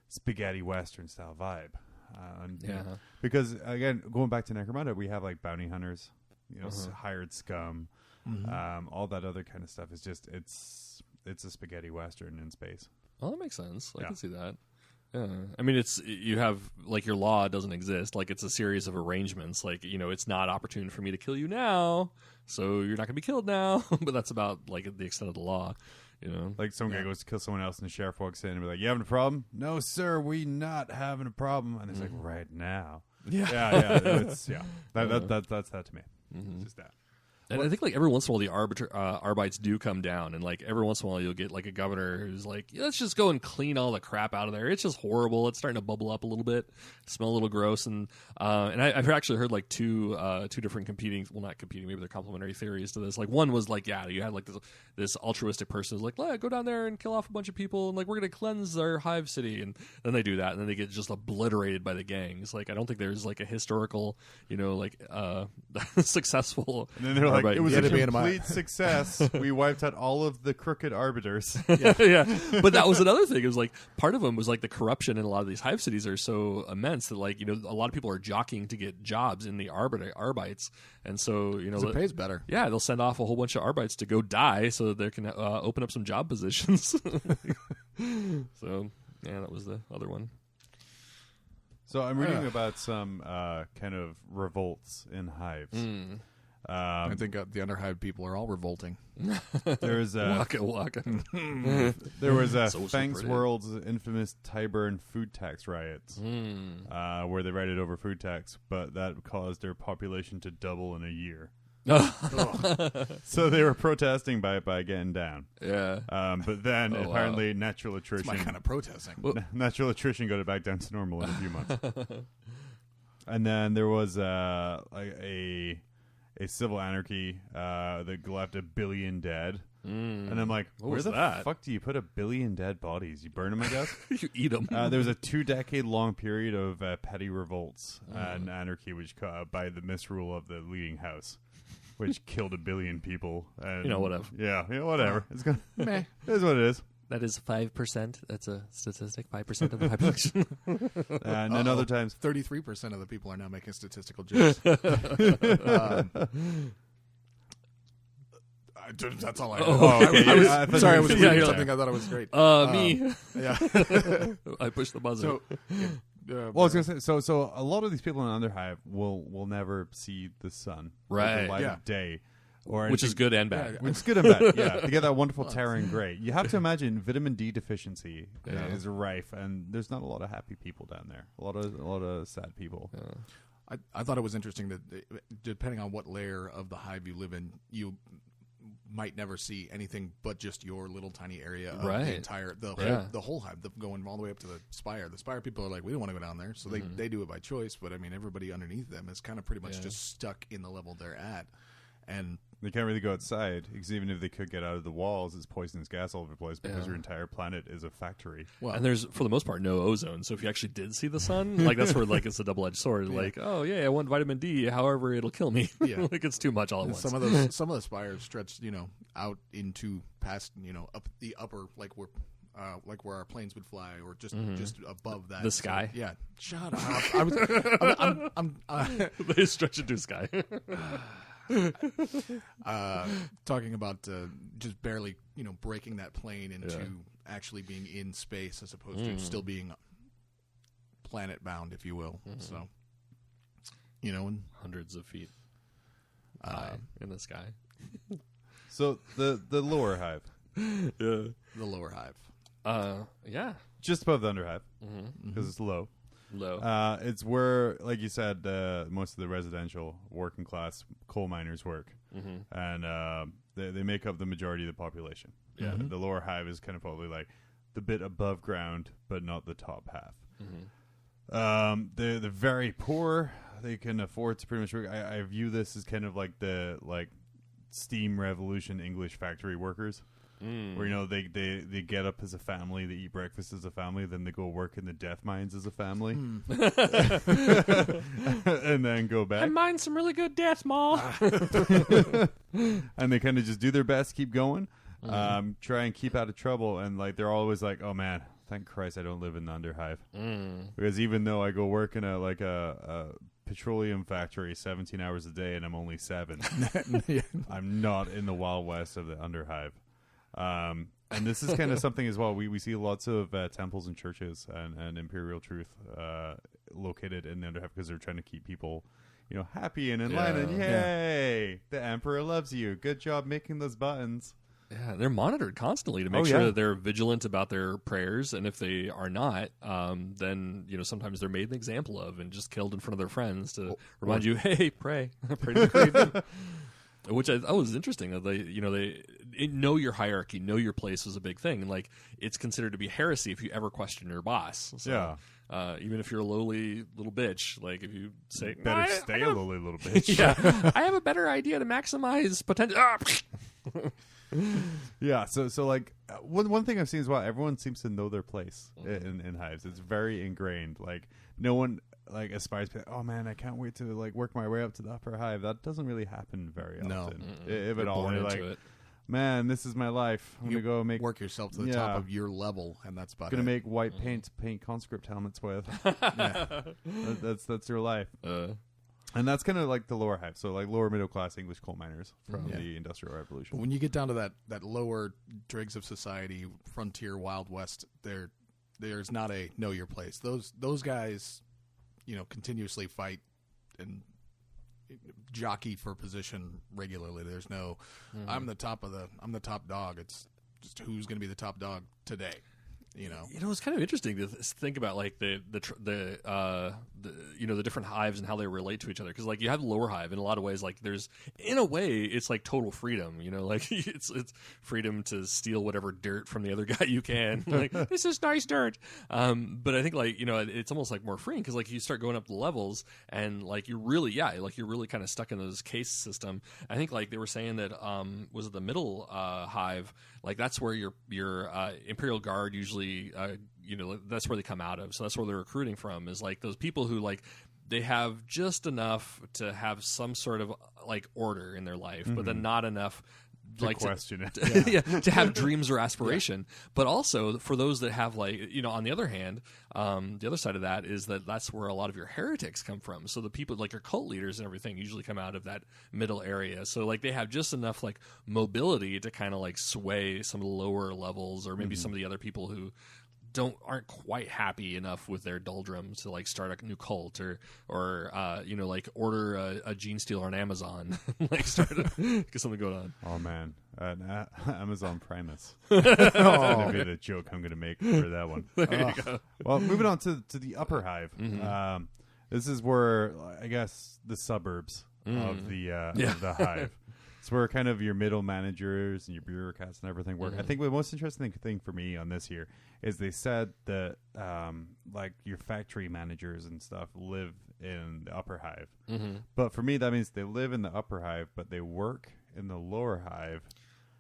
spaghetti Western style vibe. Because again, going back to Necromunda, we have like bounty hunters, hired scum, all that other kind of stuff. Is just it's a spaghetti Western in space. Well, that makes sense. I can see that. Yeah, I mean, you have like your law doesn't exist. Like it's a series of arrangements. Like it's not opportune for me to kill you now, so you're not gonna be killed now. But that's about like the extent of the law. You know, like some guy goes to kill someone else, and the sheriff walks in and be like, "You having a problem?" "No, sir, we not having a problem." And he's like, "Right now." Yeah. That's that to me. It's just that. And I think like every once in a while the Arbites do come down, and like every once in a while you'll get like a governor who's like, let's just go and clean all the crap out of there. It's just horrible. It's starting to bubble up a little bit, smell a little gross, and I've actually heard like two different competing, well not competing, maybe they're complementary theories to this. Like one was like, yeah, you had like this altruistic person who's like, go down there and kill off a bunch of people, and like we're gonna cleanse our hive city, and then they do that, and then they get just obliterated by the gangs. Like I don't think there's like a historical, like successful. And then they're like, it was a complete complete success. We wiped out all of the crooked arbiters. Yeah. But that was another thing. It was like part of them was like the corruption in a lot of these hive cities are so immense that like a lot of people are jockeying to get jobs in the Arbites, and so it pays better. Yeah, they'll send off a whole bunch of Arbites to go die so that they can open up some job positions. So yeah, that was the other one. So I'm reading about some kind of revolts in hives. I think the Underhive people are all revolting. There's Waka. There was So Hive pretty. Worlds' infamous Tyburn food tax riots, where they rioted over food tax, but that caused their population to double in a year. So they were protesting by getting down. Yeah. But then apparently natural attrition. That's my kind of protesting. Natural attrition got it back down to normal in a few months. And then there was a civil anarchy that left 1 billion dead. And I'm like, where the fuck do you put 1 billion dead bodies? You burn them, I guess? You eat them. There was a 2-decade-long period of petty revolts and anarchy, which by the misrule of the leading house, which killed 1 billion people. And, whatever. Yeah, whatever. It's gonna. It is what it is. That is 5%. That's a statistic. 5% of the population. And then other times, 33% of the people are now making statistical jokes. That's all I know. okay. Sorry, I was reading yeah. something. I thought it was great. Me. Yeah. I pushed the buzzer. Well, I was gonna say, so a lot of these people in Underhive will never see the sun, Right. the light of day, or Which is good and bad. Which is good and bad. Yeah, to get that wonderful Terran gray. You have to imagine vitamin D deficiency is rife, and there's not a lot of happy people down there. A lot of sad people. I thought it was interesting that depending on what layer of the hive you live in, you might never see anything but just your little tiny area of the entire the whole hive, going all the way up to the spire. The spire people are like, we don't want to go down there, so they do it by choice. But I mean, everybody underneath them is kind of pretty much just stuck in the level they're at, and they can't really go outside because even if they could get out of the walls, it's poisonous gas all over the place because your entire planet is a factory. Well, and there's for the most part no ozone. So if you actually did see the sun, like that's where like it's a double-edged sword. Like, oh yeah, I want vitamin D. However, it'll kill me. Yeah, like it's too much all at once. Some of the spires stretch, out into past, up the upper, like where our planes would fly, or just above that. The sky. Yeah. Shut up. They stretch into the sky. Talking about just barely, breaking that plane into actually being in space as opposed to still being planet bound, if you will. So, and hundreds of feet high in the sky. So the lower hive, the lower hive, just above the underhive because it's low. It's where, like you said, most of the residential working class coal miners work, and they make up the majority of the population. Yeah, the lower hive is kind of probably like the bit above ground, but not the top half. They're very poor. They can afford to pretty much work. I view this as kind of like the steam revolution English factory workers. Where they get up as a family, they eat breakfast as a family, then they go work in the death mines as a family, and then go back. I mined some really good death, Ma. And they kind of just do their best, keep going, try and keep out of trouble, and like they're always like, "Oh man, thank Christ I don't live in the Underhive," because even though I go work in a petroleum factory 17 hours a day and I'm only 7, I'm not in the Wild West of the Underhive. And this is kind of something as well. We see lots of temples and churches and Imperial Truth located in the Underhive because they're trying to keep people, happy and in line. And yay, the Emperor loves you. Good job making those buttons. Yeah, they're monitored constantly to make sure that they're vigilant about their prayers, and if they are not, then sometimes they're made an example of and just killed in front of their friends to remind you, hey, pray, pray to the creator. Which I thought was interesting. That they know your hierarchy, know your place was a big thing. And like, it's considered to be heresy if you ever question your boss. So, even if you're a lowly little bitch, like if you say, better stay a lowly little bitch. I have a better idea to maximize potential. Yeah, so like one thing I've seen as well, everyone seems to know their place in hives. It's very ingrained. Like no one like aspires to, oh man, I can't wait to like work my way up to the upper hive. That doesn't really happen very often, if at all. They're like, man, this is my life. I'm gonna go work yourself to the top of your level, and that's about gonna make white paint to paint conscript helmets with. That's your life. And that's kind of like the lower hive, so like lower middle class English coal miners from the Industrial Revolution. But when you get down to that lower dregs of society, frontier, Wild West, there's not a know your place. Those guys, continuously fight and jockey for position regularly. There's no, I'm the top dog. It's just who's going to be the top dog today. It's kind of interesting to think about like the different hives and how they relate to each other, because like you have the lower hive in a lot of ways. Like there's, in a way, it's like total freedom. Like it's freedom to steal whatever dirt from the other guy you can. Like, this is nice dirt. But I think like it's almost like more freeing, because like you start going up the levels and like you're really kind of stuck in those case system. I think like they were saying that was it the middle hive, like that's where your Imperial Guard usually that's where they come out of. So that's where they're recruiting from, is like those people who like they have just enough to have some sort of like order in their life, but then not enough like question it. To have dreams or aspiration. But also for those that have like, on the other hand, the other side of that is that's where a lot of your heretics come from. So the people like your cult leaders and everything usually come out of that middle area. So like they have just enough like mobility to kind of like sway some of the lower levels, or maybe some of the other people who aren't quite happy enough with their doldrums to like start a new cult or like order a gene stealer on Amazon, like get something going on. Oh man, Amazon Primus. That's gonna be the joke I'm gonna make for that one. There you go. Well, moving on to the upper hive. This is where I guess the suburbs of the hive. It's where kind of your middle managers and your bureaucrats and everything work. I think the most interesting thing for me on this here is they said that like your factory managers and stuff live in the upper hive. But for me, that means they live in the upper hive, but they work in the lower hive.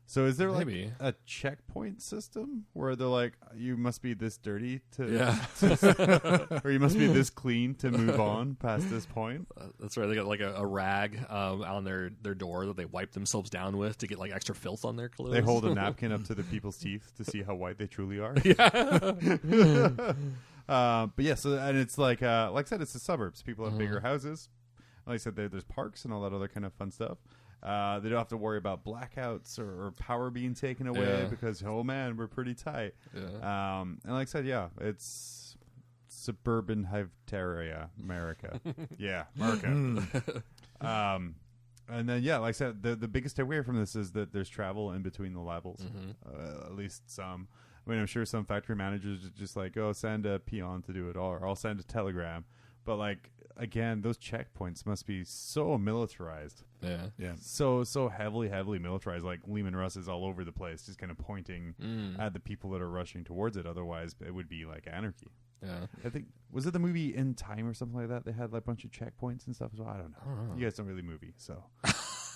So is there like a checkpoint system where they're like, you must be this dirty or you must be this clean to move on past this point? That's right. They got like a rag on their door that they wipe themselves down with to get like extra filth on their clothes. They hold a napkin up to the people's teeth to see how white they truly are. But yeah, so and it's like I said, it's the suburbs. People have bigger houses. Like I said, there's parks and all that other kind of fun stuff. They don't have to worry about blackouts or power being taken away because, oh man, we're pretty tight. And like I said, it's suburban Hive-teria, America. America. And then, like I said, the biggest takeaway from this is that there's travel in between the levels, at least some. I mean, I'm sure some factory managers are just like, oh, send a peon to do it, or I'll send a telegram. But like, again, those checkpoints must be so militarized. So heavily militarized. Like Lehman Russ is all over the place, just kind of pointing at the people that are rushing towards it. Otherwise, it would be like anarchy. I think, was it the movie In Time or something like that? They had like a bunch of checkpoints and stuff as well. I don't know. You guys don't really movie, so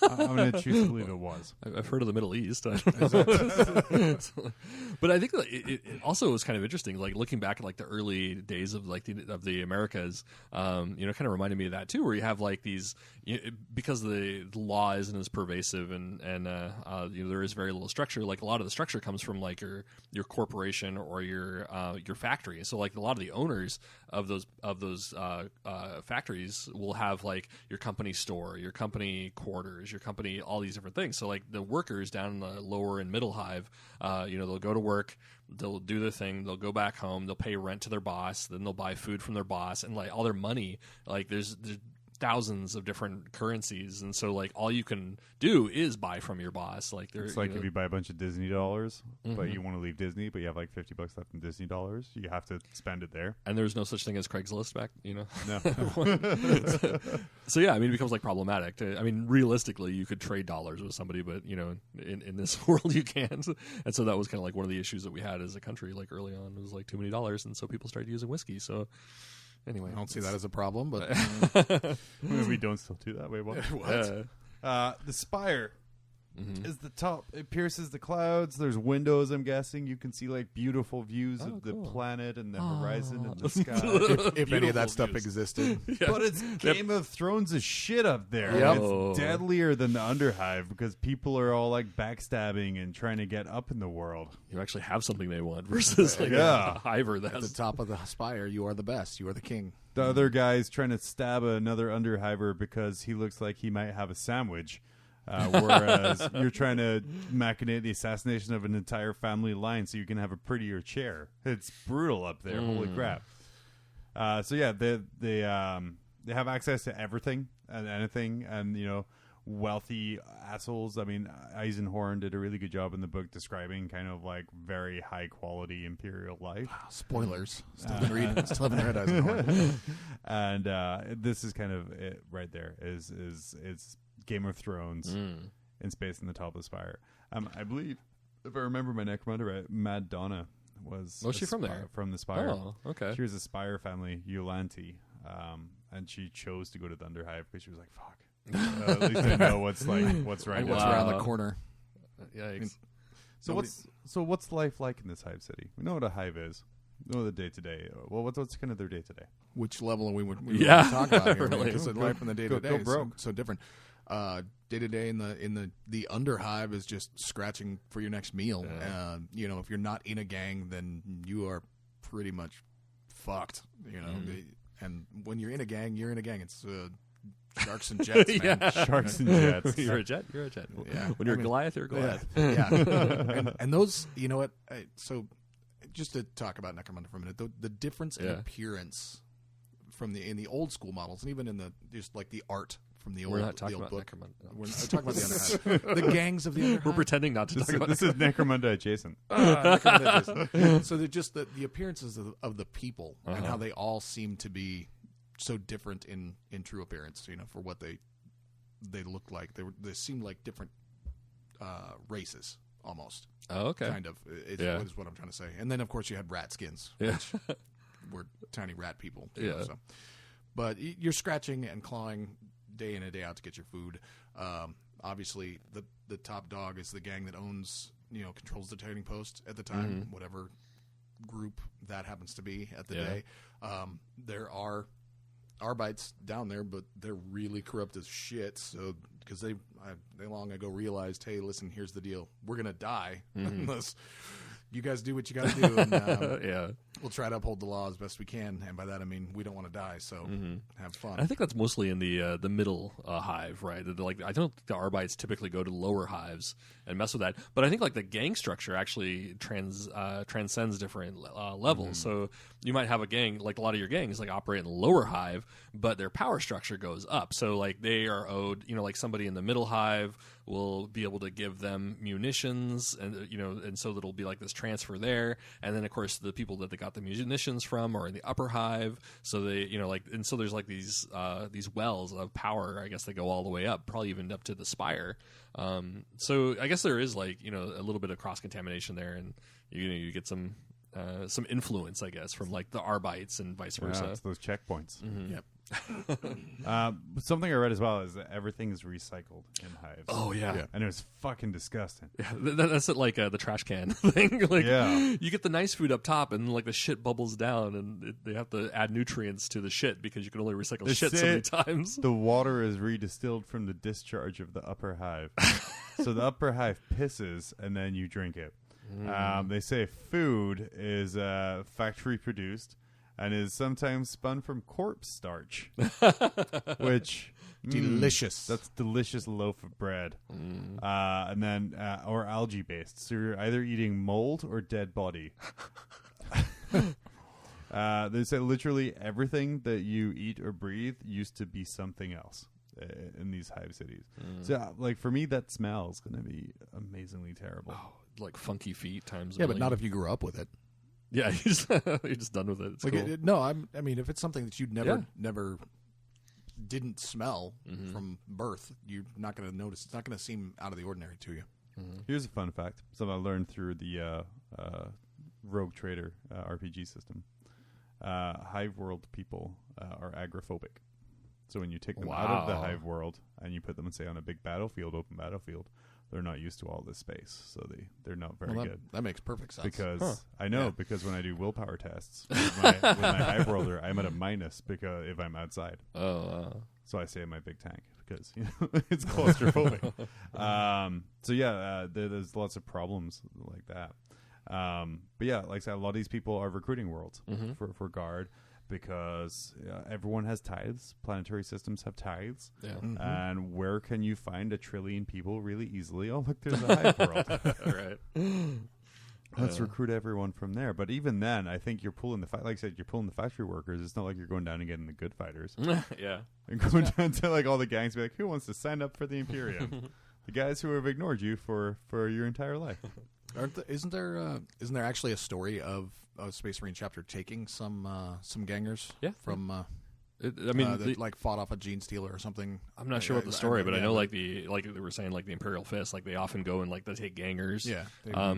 I'm going to choose to believe it was. I've heard of the Middle East. I don't know. But I think it also was kind of interesting, like looking back at like the early days of like the Americas, kind of reminded me of that too, where you have like these, because the law isn't as pervasive and there is very little structure. Like a lot of the structure comes from like your corporation or your factory. So like a lot of the owners of those factories will have like your company store, your company quarters, your company, all these different things. So like the workers down in the lower and middle hive, they'll go to work, they'll do their thing, they'll go back home, they'll pay rent to their boss, then they'll buy food from their boss, and like all their money, like there's thousands of different currencies, and so like all you can do is buy from your boss. Like it's like if you buy a bunch of Disney dollars, but you want to leave Disney, but you have like $50 left in Disney dollars, you have to spend it there. And there's no such thing as Craigslist back, No. So yeah, I mean, it becomes like problematic. I mean, realistically, you could trade dollars with somebody, but you know, in this world, you can't. And so that was kind of like one of the issues that we had as a country. Like early on, it was like too many dollars, and so people started using whiskey. So anyway, I don't see that as a problem, but we don't still do that. Wait, what? The spire is the top. It pierces the clouds. There's windows, I'm guessing. You can see like beautiful views of the planet and the horizon and the sky. if any of that stuff existed. But it's Game of Thrones is shit up there. Yep. It's deadlier than the Underhive because people are all like backstabbing and trying to get up in the world. You actually have something they want versus like a hiver At the top of the spire, you are the best. You are the king. The other guy's trying to stab another Underhiver because he looks like he might have a sandwich. Whereas you're trying to machinate the assassination of an entire family line so you can have a prettier chair. It's brutal up there. Holy crap. So yeah, they have access to everything and anything, and you know, wealthy assholes. I mean, Eisenhorn did a really good job in the book describing kind of like very high quality imperial life. Spoilers. Still haven't read Eisenhorn. And this is kind of it right there. Is it's Game of Thrones in space in the top of the spire. I believe, if I remember my Necromunda right, Mad Donna was she from there? From the spire. Oh, okay. She was a spire family, Yulanti, and she chose to go to the Underhive because she was like, "Fuck." At least I know what's right. What's around the corner? Yikes. So what's life like in this hive city? We know what a hive is. We know the day to day. Well, what's kind of their day to day? Which level are we Yeah. talking about here? Really. Because life in the day to day is broke. so different. Day to day in the Underhive is just scratching for your next meal. Yeah. You know, if you're not in a gang, then you are pretty much fucked. You know, and when you're in a gang, you're in a gang. It's sharks and jets, man. Sharks and jets. You're a jet. You're a jet. Yeah. When you're Goliath, you're Goliath. Yeah. and those, you know what? So just to talk about Necromunda for a minute, the difference in appearance from in the old school models, and even in the just like the art from the old, We're not talking about book. Necromunda. We're not talking about the Underhive. The gangs of the Underhive. We're pretending not to talk about This is Necromunda adjacent. Necromunda adjacent. So they're just the appearances of the people and how they all seem to be so different in true appearance. You know, for what they look like. They seem like different races almost. Oh, okay. Kind of is what I'm trying to say. And then of course you had rat skins, which were tiny rat people. You know, so. But you're scratching and clawing day in and day out to get your food. Obviously, the top dog is the gang that owns, controls the trading post at the time, whatever group that happens to be at the day. There are Arbites down there, but they're really corrupt as shit. So because they long ago realized, hey, listen, here's the deal: we're gonna die unless you guys do what you got to do, and we'll try to uphold the law as best we can. And by that I mean we don't want to die, so have fun. I think that's mostly in the middle hive, right? I don't think the Arbites typically go to lower hives and mess with that, but I think like the gang structure actually transcends different levels. So you might have a gang, like a lot of your gangs, like operate in the lower hive, but their power structure goes up. So like they are owed, like somebody in the middle hive will be able to give them munitions, and and so it'll be like this transfer there. And then of course the people that they got the munitions from are in the upper hive, so they and so there's like these wells of power, I guess, that go all the way up, probably even up to the spire. So I guess there is like a little bit of cross contamination there, and you get some influence, I guess, from like the Arbites and vice versa. It's those checkpoints. Yep. Something I read as well is that everything is recycled in hives. Oh yeah. And it was fucking disgusting. Yeah, that's it, like the trash can thing. Like, you get the nice food up top, and like the shit bubbles down, and they have to add nutrients to the shit because you can only recycle shit so many times. The water is redistilled from the discharge of the upper hive, so the upper hive pisses, and then you drink it. They say food is factory produced and is sometimes spun from corpse starch, which delicious. That's delicious loaf of bread, and then or algae based. So you're either eating mold or dead body. They say literally everything that you eat or breathe used to be something else in these hive cities. So, like, for me, that smell is going to be amazingly terrible. Oh, like funky feet times. Yeah, but not if you grew up with it. Yeah, you're just done with it. It's like cool. No, I mean, if it's something that you never didn't smell from birth, you're not going to notice. It's not going to seem out of the ordinary to you. Here's a fun fact. Something I learned through the Rogue Trader RPG system. Hive world people are agoraphobic. So when you take them out of the hive world and you put them, say, on a big battlefield, open battlefield, they're not used to all this space, so they're not very good. That makes perfect sense. Because I know, because when I do willpower tests with my hive worlder, I'm at a minus because if I'm outside. So I stay in my big tank because it's claustrophobic. There's lots of problems like that. But yeah, like I said, a lot of these people are recruiting worlds for guard. Because everyone has tithes. Planetary systems have tithes. Yeah. And where can you find 1 trillion people really easily? Oh, look, there's a hive world. Right. Let's recruit everyone from there. But even then, I think you're pulling like I said, you're pulling the factory workers. It's not like you're going down and getting the good fighters. Yeah. And going down to like all the gangs, be like, who wants to sign up for the Imperium? The guys who have ignored you for your entire life. Isn't there actually a story of a Space Marine chapter taking some gangers from that like fought off a gene stealer or something? I'm not sure what the story, but I know like they were saying, like the Imperial Fist, like they often go and like they take gangers. Yeah.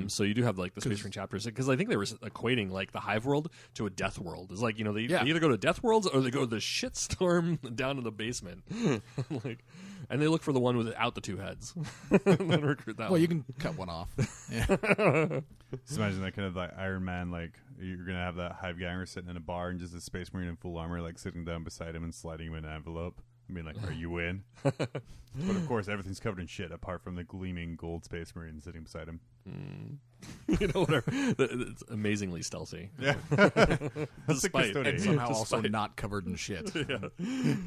So you do have like the Space Marine chapters, because I think they were equating like the Hive world to a Death world. It's like, they either go to Death worlds or they go to the shitstorm down in the basement. And they look for the one without the 2 heads. And then recruit that one. You can cut one off. Yeah. Just imagine that kind of like Iron Man, like you're going to have that hive ganger sitting in a bar and just a Space Marine in full armor, like sitting down beside him and sliding him in an envelope. I mean, like, are you in? But of course, everything's covered in shit apart from the gleaming gold Space Marine sitting beside him. Whatever. It's amazingly stealthy. Yeah. Despite, and somehow also not covered in shit. Yeah.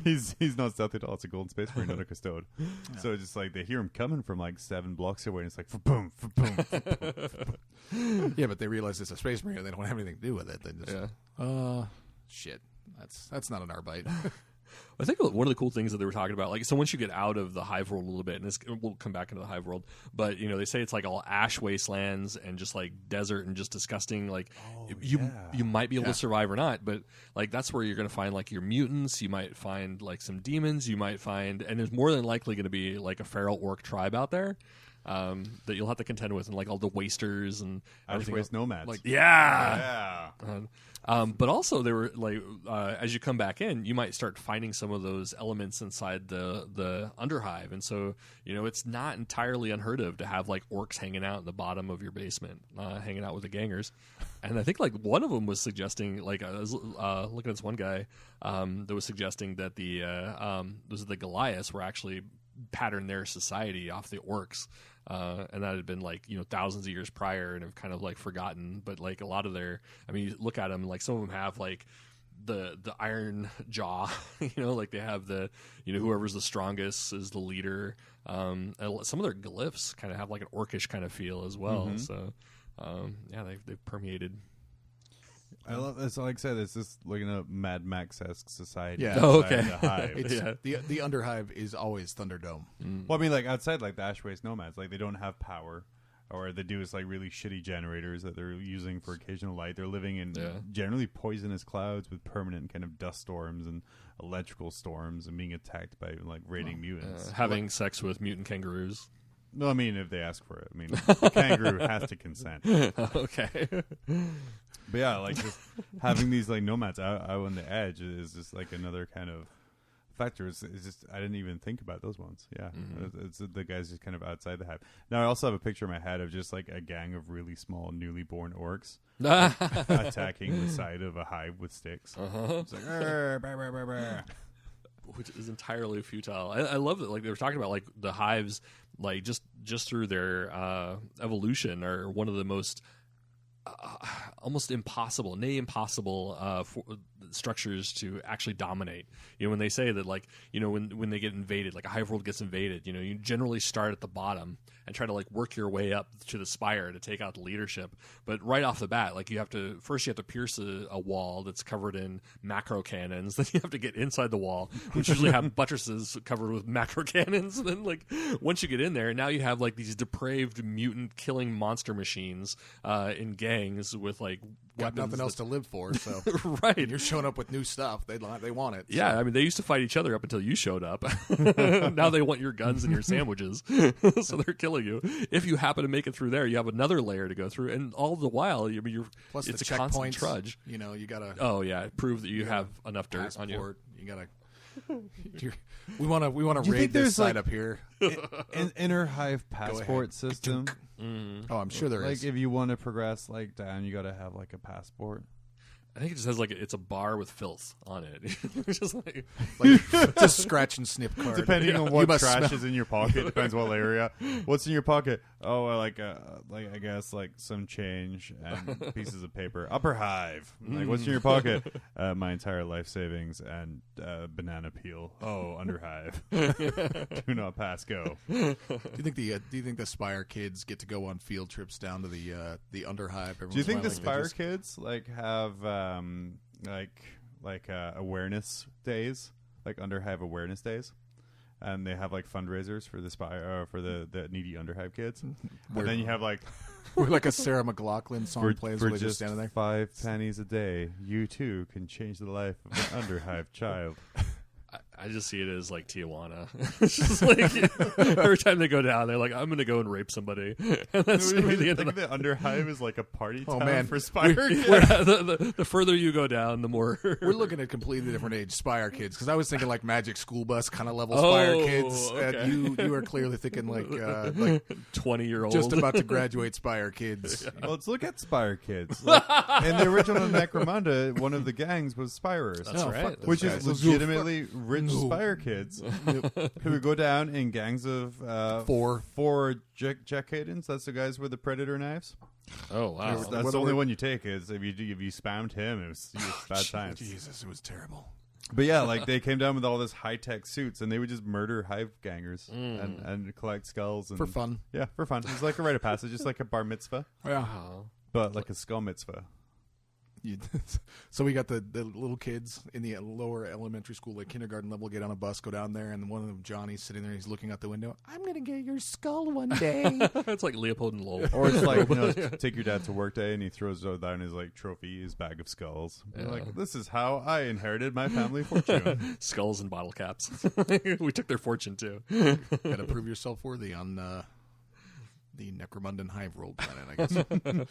He's not stealthy at all. It's a gold Space Marine, not a custode. Yeah. So it's just like they hear him coming from like 7 blocks away, and it's like, boom, boom, boom. Yeah, but they realize it's a Space Marine and they don't have anything to do with it. They just, shit. That's not an Arbite. I think one of the cool things that they were talking about, like, so once you get out of the hive world a little bit, and we'll come back into the hive world, but they say it's like all ash wastelands and just like desert and just disgusting. Like, you might be able to survive or not, but like that's where you're going to find like your mutants. You might find like some demons. You might find, and there's more than likely going to be like a feral orc tribe out there that you'll have to contend with, and like all the wasters and everything. Waste nomads. Like, but also they were like, as you come back in, you might start finding some of those elements inside the underhive, and so it's not entirely unheard of to have like orcs hanging out in the bottom of your basement, hanging out with the gangers. And I think like one of them was suggesting, like I was looking at this one guy that was suggesting that the Goliaths were actually patterned their society off the orcs. And that had been like, thousands of years prior and have kind of like forgotten. But like a lot of you look at them, like some of them have like the iron jaw, like they have the, whoever's the strongest is the leader. And some of their glyphs kind of have like an orcish kind of feel as well. Mm-hmm. So, they've permeated. I love this. Like I said, it's just looking at Mad Max-esque society. Yeah. Oh, okay. The hive. The Underhive is always Thunderdome. Well, I mean, like outside, like the Ashways nomads, like they don't have power, or they do is like really shitty generators that they're using for occasional light. They're living in generally poisonous clouds with permanent kind of dust storms and electrical storms, and being attacked by like raiding mutants, having sex with mutant kangaroos. No, I mean if they ask for it. I mean, the kangaroo has to consent. Okay. But yeah, like just having these like nomads out on the edge is just like another kind of factor. It's just I didn't even think about those ones. Yeah, it's the guys just kind of outside the hive. Now I also have a picture in my head of just like a gang of really small, newly born orcs attacking the side of a hive with sticks. It's like, bah, bah, bah, bah. Which is entirely futile. I love that. Like they were talking about, like the hives, like just through their evolution, are one of the most almost impossible structures to actually dominate. When they say that, like when they get invaded, like a hive world gets invaded, you generally start at the bottom and try to like work your way up to the spire to take out the leadership. But right off the bat, like you have to pierce a wall that's covered in macro cannons. Then you have to get inside the wall, which usually have buttresses covered with macro cannons. And then like once you get in there, now you have like these depraved mutant killing monster machines in gangs with like got nothing else to live for. So right, and you're showing up with new stuff. They want it. Yeah, I mean they used to fight each other up until you showed up. Now they want your guns and your sandwiches, so they're killing you. If you happen to make it through there, you have another layer to go through, and all the while, you're plus it's the a constant checkpoints. Trudge. You know, you gotta. Oh yeah, prove that you have enough dirt passport, on you. You gotta. We want to you raid think this there's, side like, up here. An inner Hive passport system. Oh, I'm sure there Like is. if you want to progress like down, you got to have like a passport. I think it just has like it's a bar with filth on it. It's just like just scratch and snip card. Depending on You what must trash smell- is in your pocket, depends what area. What's in your pocket? Oh, like I guess like some change and pieces of paper. Upper Hive. Like what's in your pocket? My entire life savings and banana peel. Oh, Under Hive. Do not pass go. Do you think the Spire kids get to go on field trips down to the Underhive? Do you think the Spire kids like have like awareness days, like Underhive awareness days, and they have like fundraisers for the Spire for the needy Underhive kids, and then you have like where like a Sarah McLachlan song plays where for they just standing there. 5 pennies a day, you too can change the life of an Underhive child. I just see it as like Tijuana. It's just like every time they go down, they're like, "I'm going to go and rape somebody," and that's going to be the end of the Underhive is like a party town man. for Spire kids. the further you go down, the more We're looking at completely different age Spire kids because I was thinking like Magic School Bus kind of level Spire kids, okay. and you are clearly thinking like 20-year-old, just about to graduate Spire kids. Well, let's look at Spire kids. Like, in the original Necromunda, one of the gangs was Spirers. That's right. Which guys. is legitimately rich Spire kids who would go down in gangs of four Jackadens. That's the guys with the Predator knives. Oh wow! That's the only one you take. Is if you spammed him, it was bad times. Jesus, it was terrible. But yeah, like they came down with all this high tech suits, and they would just murder Hive gangers and collect skulls For fun. Yeah, for fun. It's like a rite of passage, just like a bar mitzvah, Yeah. but like a skull mitzvah. So we got the little kids in the lower elementary school, like kindergarten level, get on a bus, go down there, and one of them, Johnny's sitting there, he's looking out the window. I'm going to get your skull one day. It's like Leopold and Lowell. Or it's like, take your dad to work day, and he throws down his like trophy, his bag of skulls. Yeah. Like, this is how I inherited my family fortune. Skulls and bottle caps. We took their fortune too. Got to prove yourself worthy on the Necromundan Hive World planet, I guess.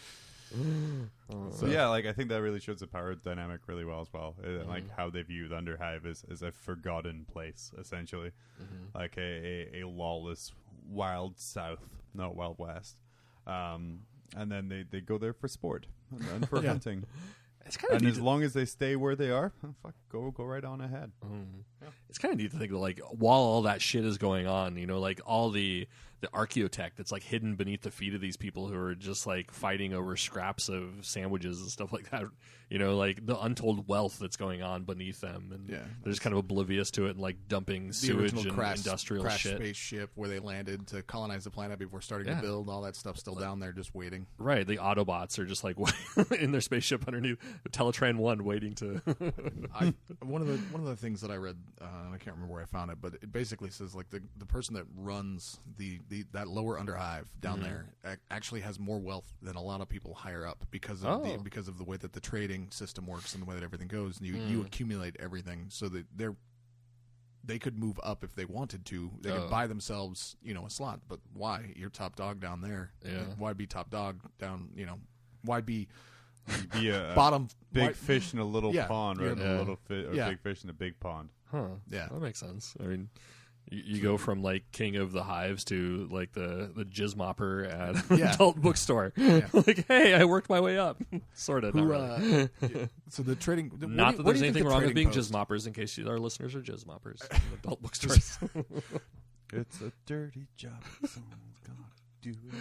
So yeah, like I think that really shows the power dynamic really well as well. Like how they view the Underhive as a forgotten place, essentially, like a lawless wild south, not wild west. And then they go there for sport and for hunting. It's kind of as long as they stay where they are, go right on ahead. Yeah. It's kind of neat to think that, like, while all that shit is going on, you know, like all the archaeotech that's like hidden beneath the feet of these people who are just like fighting over scraps of sandwiches and stuff like that. You know, like the untold wealth that's going on beneath them, and they're just kind of oblivious to it and like dumping sewage and industrial shit. Spaceship where they landed to colonize the planet before starting to build, all that stuff's still down there just waiting. Right, the Autobots are just like in their spaceship underneath Teletran 1 waiting to. One of the things that I read, I can't remember where I found it, but it basically says like the person that runs that lower Underhive down there actually has more wealth than a lot of people higher up because of the way that the trading system works and the way that everything goes, and you accumulate everything so that they could move up if they wanted to. They could buy themselves, a slot. But why? You're top dog down there. Yeah. Why be top dog down? Why be a bottom big fish in a little pond, right? Yeah. A little big fish in a big pond. Huh. Yeah, that makes sense. I mean, you go from like King of the Hives to like the jizzmopper at an adult bookstore. Yeah. Like, hey, I worked my way up. Sort of. Really. So the trading. Not that there's anything wrong with being jizzmoppers, in case our listeners are jizzmoppers in adult bookstores. It's a dirty job. Someone's got to do it.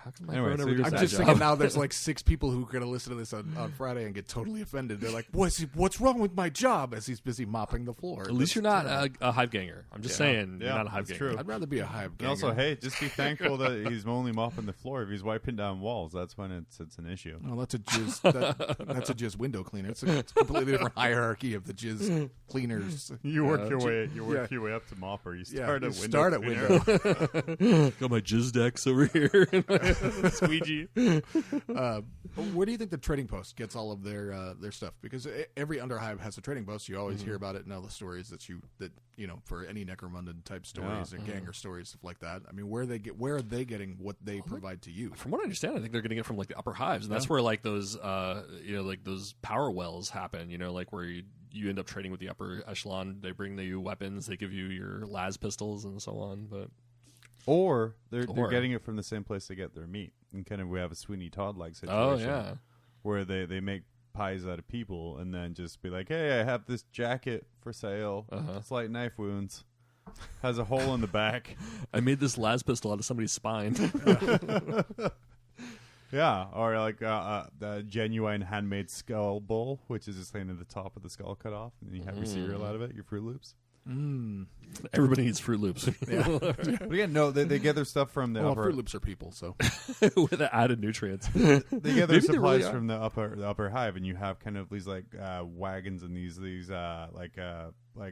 How come my Anyway, phone so never you're does I'm that just job? thinking now there's like 6 people who are going to listen to this on Friday and get totally offended. They're like, what's wrong with my job as he's busy mopping the floor? At least you're not a hive ganger. I'm just saying, you're Yeah, not a hive that's ganger. true. I'd rather be a hive And ganger. also, hey, just be thankful that he's only mopping the floor. If he's wiping down walls, that's when it's an issue. No, that's a jizz. That's a jizz window cleaner. It's a completely different hierarchy of the jizz cleaners. You work your way up to mopper. You start at window. window. Got my jizz decks over here. squeegee. Where do you think the trading post gets all of their stuff? Because every underhive has a trading post. You always hear about it in all the stories that for any Necromundan type stories and ganger stories, stuff like that. I mean, where are they getting what they provide to you? From what I understand, I think they're getting it from like the upper hives, and that's where like those like those power wells happen. Like where you end up trading with the upper echelon. They bring you weapons. They give you your las pistols and so on. But Or they're getting it from the same place they get their meat. And kind of we have a Sweeney Todd-like situation. Oh, yeah. Where they make pies out of people and then just be like, hey, I have this jacket for sale. Slight knife wounds. Has a hole in the back. I made this las pistol out of somebody's spine. Yeah, or like the genuine handmade skull bowl, which is just laying at the top of the skull cut off, and then you have your cereal out of it, your Fruit Loops. Everybody needs Fruit Loops. But again, no, they get their stuff from the upper. Fruit Loops are people, so with the added nutrients. They get their Maybe they supplies really are. from the upper hive, and you have kind of these like wagons and these like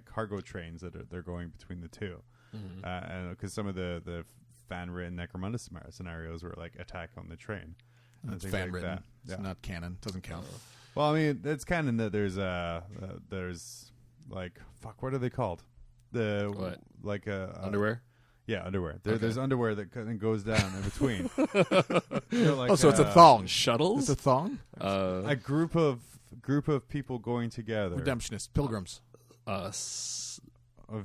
cargo trains that they're going between the two, and because some of the fan-written Necromunda scenarios were like attack on the train. it's things fan like written. that. It's not canon. Doesn't count. Well, I mean, it's canon that there's like what are they called? What? Like Underwear? Yeah, underwear. There's underwear that kind of goes down in between. Like, So it's a thong. Shuttles? It's a thong. A group of people going together. Redemptionists, pilgrims, Of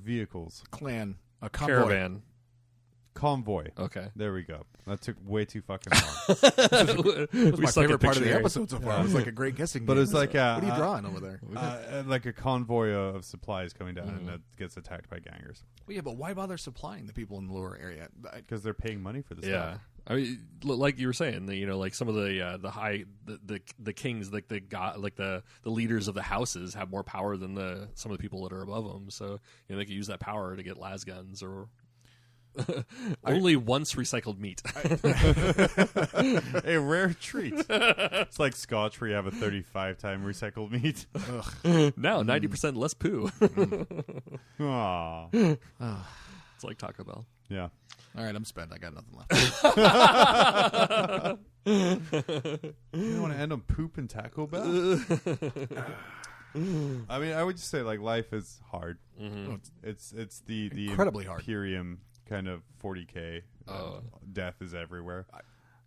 vehicles. clan, a convoy. Caravan. Convoy. Okay. There we go. That took way too fucking long. That's my suck at favorite part of the Pictionary. episode so far. It was like a great guessing But game. it's like what are you drawing over there? like a convoy of supplies coming down and that gets attacked by gangers Well, yeah, but why bother supplying the people in the lower area? because they're paying money for this Yeah. stuff. I mean, like you were saying, like some of the high the kings, like the leaders of the houses have more power than some of the people that are above them. So they can use that power to get las guns or only once recycled meat. A rare treat. It's like Scotch where you have a 35-time recycled meat. Now 90% less poo. Aww. It's like Taco Bell. Yeah. All right, I'm spent. I got nothing left. You want to end on poop and Taco Bell? I mean, I would just say like life is hard. It's the Incredibly hard. Imperium kind of 40K. Death is everywhere.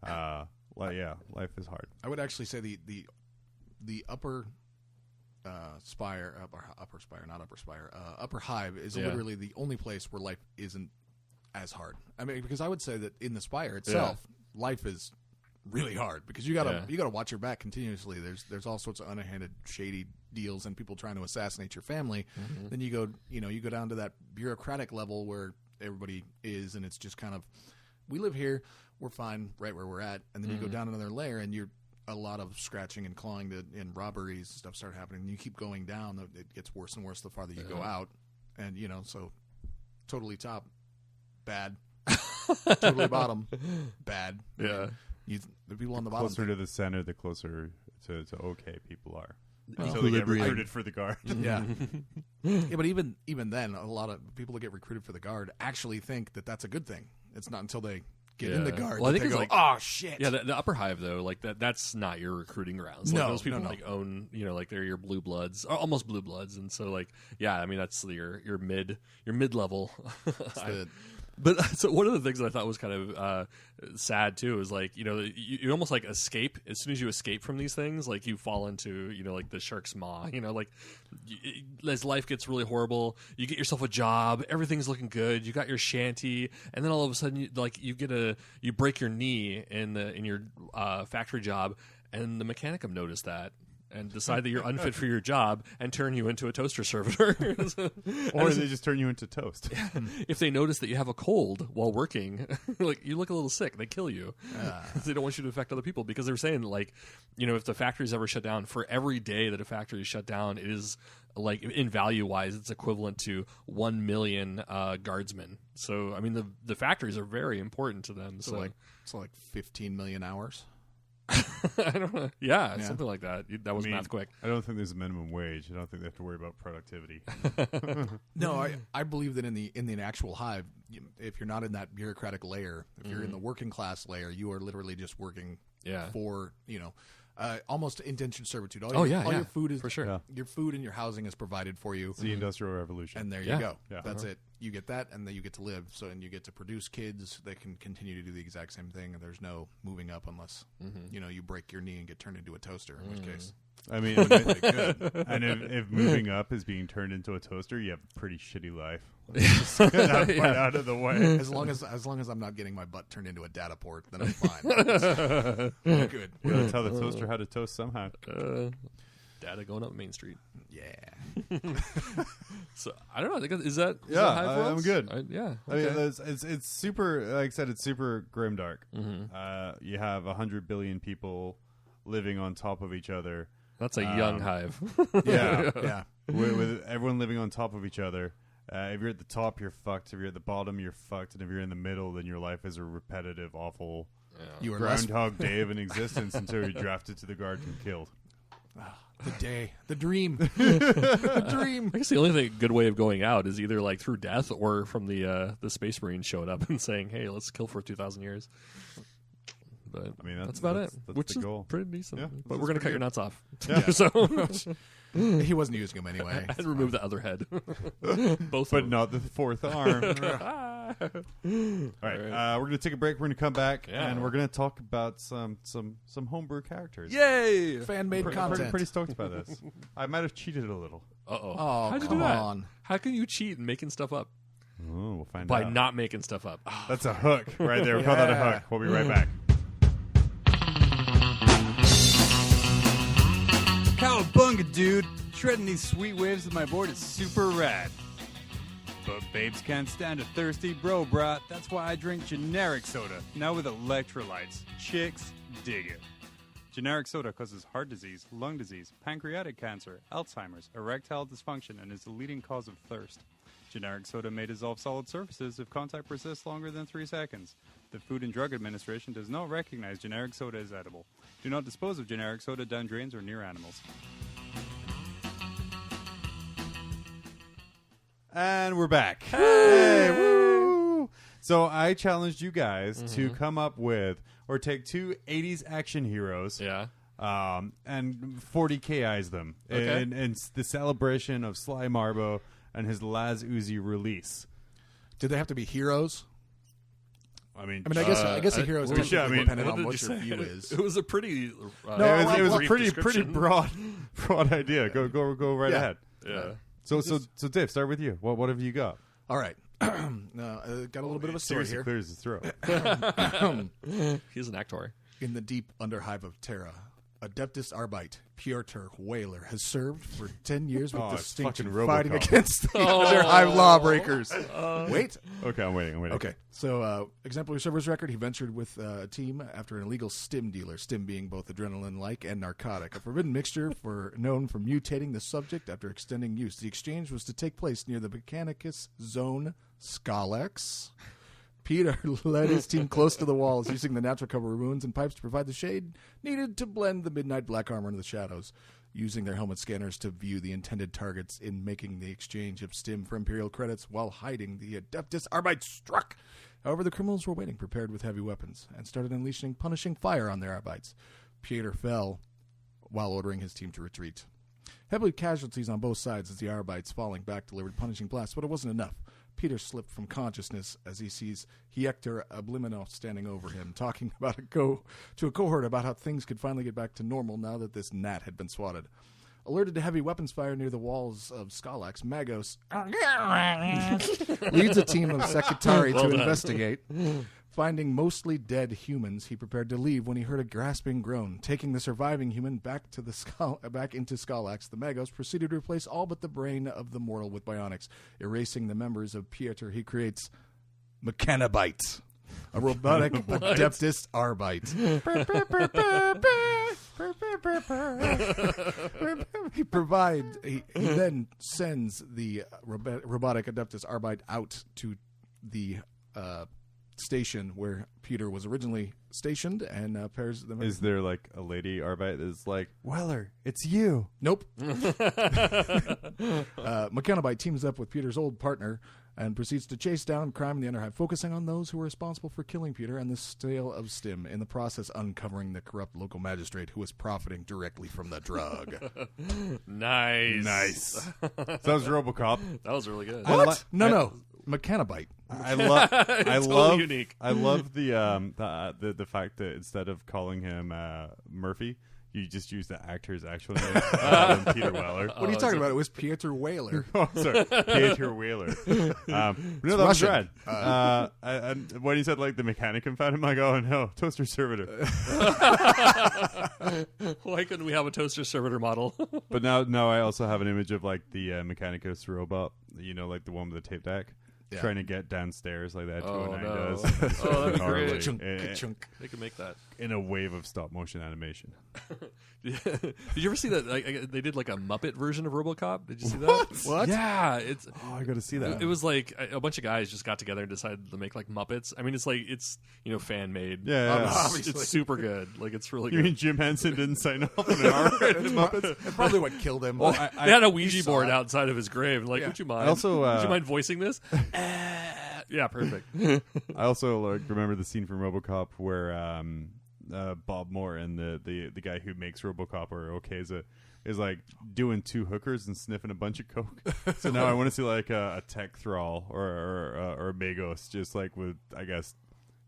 Life is hard. I would actually say the upper upper hive is literally the only place where life isn't as hard. I mean, because I would say that in the spire itself, life is really hard because you gotta watch your back continuously. There's all sorts of underhanded, shady deals and people trying to assassinate your family. Then you go down to that bureaucratic level where everybody is, and it's just kind of, we live here, we're fine right where we're at, and then you go down another layer and you're a lot of scratching and clawing and robberies and stuff start happening, and you keep going down, it gets worse and worse the farther you go out, and so totally top, bad. Totally bottom, bad. Yeah. The people on the bottom Closer to the center, the closer to okay people are. Well, Until they get recruited for the guard. Yeah. But even then, a lot of people that get recruited for the guard actually think that that's a good thing. It's not until they get in the guard Well, I that think they it's go, like, oh, shit. Yeah, the upper hive, though, like that's not your recruiting grounds. Like, No, those people no. like own, like they're your blue bloods, or almost blue bloods, and so like, yeah, I mean that's your mid level. But so one of the things that I thought was kind of sad too is like you almost like escape as soon as you escape from these things, like you fall into like the shark's maw. Like as life gets really horrible, you get yourself a job, everything's looking good, you got your shanty, and then all of a sudden you break your knee in your factory job, and the mechanicum noticed that. and decide that you're unfit for your job and turn you into a toaster servitor. Or they just turn you into toast. If they notice that you have a cold while working, like you look a little sick, they kill you. They don't want you to affect other people, because they're saying, like, if the factory's ever shut down, for every day that a factory is shut down, it is, like, in value-wise, it's equivalent to 1 million guardsmen. So, I mean, the factories are very important to them. So like 15 million hours. I don't know. Yeah, something like that. That was math quick. I don't think there's a minimum wage. I don't think they have to worry about productivity. No, I believe that in the actual hive, if you're not in that bureaucratic layer, if you're in the working class layer, you are literally just working for almost indentured servitude. All your food is for sure. Yeah. Your food and your housing is provided for you. It's the Industrial Revolution, and there you go. Yeah. That's it. You get that, and then you get to live. So, and you get to produce kids that can continue to do the exact same thing. And there's no moving up unless you break your knee and get turned into a toaster. In which case, I mean, and if moving up is being turned into a toaster, you have a pretty shitty life. Just get that part out of the way. As long as I'm not getting my butt turned into a data port, then I'm fine. I'm good. You gotta tell the toaster how to toast somehow. Data going up Main Street. Yeah. So I don't know. Is that Hive I'm Worlds? good. Yeah. I mean, it's super. Like I said, it's super grimdark. You have 100 billion people living on top of each other. That's a young hive. Yeah. With everyone living on top of each other. If you're at the top, you're fucked. If you're at the bottom, you're fucked. And if you're in the middle, then your life is a repetitive, awful Groundhog Day of an existence until you're drafted to the guard and killed. The dream. The dream. I guess the only good way of going out is either like through death or from the Space Marines showing up and saying, "Hey, let's kill for 2,000 years." But I mean, that's about it. That's which the is goal. Pretty decent. Yeah, but we're gonna cut your nuts off. Yeah. So he wasn't using them anyway. And remove the other head. Both, but not the fourth arm. All right, we're gonna take a break. We're gonna come back and we're gonna talk about some homebrew characters. Yay! Fan made content. Pretty stoked by this. I might have cheated a little. Oh, how'd you do that? How can you cheat in making stuff up? Oh, we'll find by out. not making stuff up. That's a hook right there. We call that a hook. We'll be right back. Cowabunga, dude. Shredding these sweet waves with my board is super rad. But babes can't stand a thirsty bro brat. That's why I drink generic soda, now with electrolytes. Chicks dig it. Generic soda causes heart disease, lung disease, pancreatic cancer, Alzheimer's, erectile dysfunction, and is the leading cause of thirst. Generic soda may dissolve solid surfaces if contact persists longer than 3 seconds. The Food and Drug Administration does not recognize generic soda as edible. Do not dispose of generic soda down drains or near animals. And we're back. Hey, woo! So I challenged you guys to come up with or take 2 80s action heroes. Yeah. And 40KIs them in the celebration of Sly Marbo and his Laz Uzi release. Did they have to be heroes? I mean, I guess a hero is dependent on what your view is. It was a pretty it was a pretty broad idea. Go right ahead. Yeah. So Dave, start with you. What have you got? All right. Got a little bit of a story here. Clears his throat. He's an actor. In the deep underhive of Terra, Adeptus Arbeit, Piotr Whaler, has served for 10 years with distinction fighting against the underhive lawbreakers. Wait. Okay, I'm waiting. Okay, so exemplary service record, he ventured with a team after an illegal stim dealer, stim being both adrenaline-like and narcotic, a forbidden mixture known for mutating the subject after extending use. The exchange was to take place near the Mechanicus Zone Skalex. Peter led his team close to the walls, using the natural cover of ruins and pipes to provide the shade needed to blend the midnight black armor into the shadows, using their helmet scanners to view the intended targets in making the exchange of stim for Imperial credits while hiding. The Adeptus Arbeit struck. However, the criminals were waiting, prepared with heavy weapons, and started unleashing punishing fire on their Arbites. Peter fell while ordering his team to retreat. Heavy casualties on both sides as the Arbites falling back delivered punishing blasts, but it wasn't enough. Peter slipped from consciousness as he sees Hector Obliminov standing over him, talking about to a cohort about how things could finally get back to normal now that this gnat had been swatted. Alerted to heavy weapons fire near the walls of Skalax, Magos leads a team of Secretari to investigate. Finding mostly dead humans, he prepared to leave when he heard a gasping groan. Taking the surviving human back into Skalax, the Magos proceeded to replace all but the brain of the mortal with bionics. Erasing the members of Pieter, he creates Mechanobite, a robotic Adeptus Arbite. He then sends the robotic Adeptus Arbite out to the station where Peter was originally stationed and pairs them. Is there like a lady Arbite that's like, Weller, it's you? Nope. Mechanobite teams up with Peter's old partner and proceeds to chase down crime in the Underhive, focusing on those who were responsible for killing Peter and the sale of Stim, in the process uncovering the corrupt local magistrate who was profiting directly from the drug. Nice. So that was RoboCop. That was really good. What? No. Mechanobite. I love unique. I love the fact that instead of calling him Murphy, you just use the actor's actual name, Peter Weller. What are you talking about? It was Pieter Whaler. Oh, sorry, Pieter Whaler. No, that was rad. And when he said like the mechanic and found him, like, oh no, toaster servitor. Why couldn't we have a toaster servitor model? But now I also have an image of like the Mechanicus robot. You know, like the one with the tape deck. Yeah. Trying to get downstairs like that 209 does. Oh, that'd be great. Chunk. They could make that in a wave of stop motion animation. Did you ever see that? Like, they did like a Muppet version of RoboCop. Did you see that? What? Yeah, it's. Oh, I got to see that. It was like a bunch of guys just got together and decided to make like Muppets. I mean, it's fan made. Yeah. It's super good. Like, it's really you good. mean Jim Henson didn't sign off on an R-rated Muppets? That's probably what killed him. Well, they had a Ouija board outside of his grave. Like, would you mind? Also, would you mind voicing this? Yeah, perfect. I also remember the scene from RoboCop where Bob Moore and the guy who makes RoboCop, or Okeza, is like doing two hookers and sniffing a bunch of coke. So now I want to see like a tech thrall or a Magos, just like with, I guess,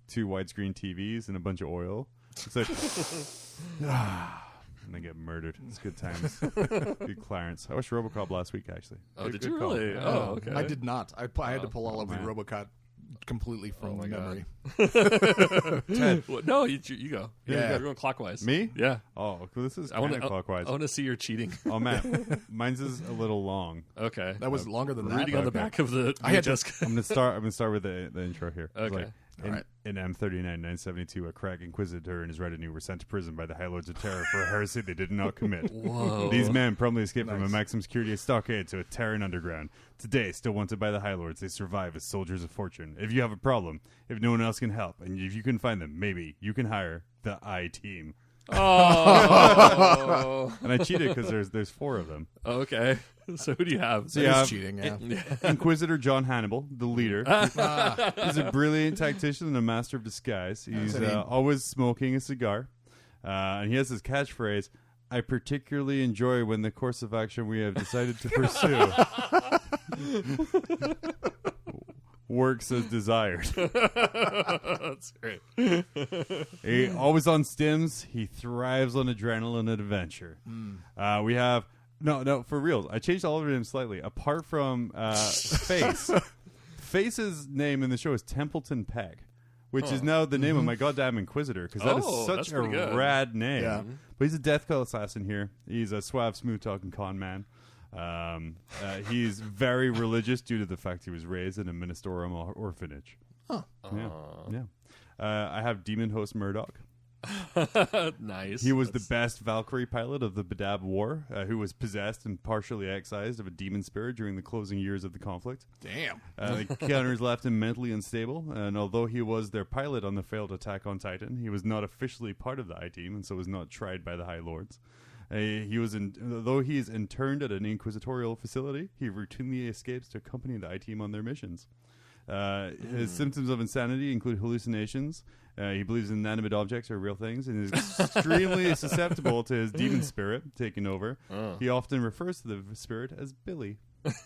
two widescreen TVs and a bunch of oil. It's like, and they get murdered. It's good times. Good Clarence. I watched RoboCop last week, actually. Oh, good did you call. really? Yeah. Oh, okay. I did not. I had to pull all of the man. RoboCop completely from my memory. Ted. Well, no, you go. Yeah. You're going clockwise. Me? Yeah. Oh, this is I want counterclockwise. I want to see your cheating. Oh, man. Mine's is a little long. Okay. That was longer than that. Reading on the back of the I had to- VHS. I'm gonna start with the intro here. It's Okay. like, All right. In M39 972, a crack inquisitor and his retinue were sent to prison by the High Lords of Terror for a heresy they did not commit. Whoa. These men promptly escaped from a Nice. maximum security stockade to a Terran underground. Today, still wanted by the High Lords, they survive as soldiers of fortune. If you have a problem, if no one else can help, and if you can find them, maybe you can hire the I-Team. Oh. And I cheated because there's four of them. Okay. So who do you have? So That you is have cheating, yeah. Inquisitor John Hannibal, the leader. He's a brilliant tactician and a master of disguise. He's always smoking a cigar. And he has his catchphrase, I particularly enjoy when the course of action we have decided to pursue works as desired. That's great. He always on stims. He thrives on adrenaline and adventure. We have... No, for real. I changed all of them slightly. Apart from Face. Face's name in the show is Templeton Peg, which is now the name of my goddamn Inquisitor, because that is such that's a pretty good. rad name. Yeah. But he's a death cult assassin here. He's a suave, smooth-talking con man. He's very religious due to the fact he was raised in a ministerial orphanage. Huh. Yeah. I have Demon Host Murdoch. Nice. He was the best Valkyrie pilot of the Badab War, who was possessed and partially excised of a demon spirit during the closing years of the conflict. Damn. The counters left him mentally unstable, and although he was their pilot on the failed attack on Titan, he was not officially part of the I-Team, and so was not tried by the High Lords. Though he is interned at an inquisitorial facility, he routinely escapes to accompany the I-Team on their missions. His symptoms of insanity include hallucinations. He believes inanimate objects are real things and is extremely susceptible to his demon spirit taking over. He often refers to the spirit as Billy.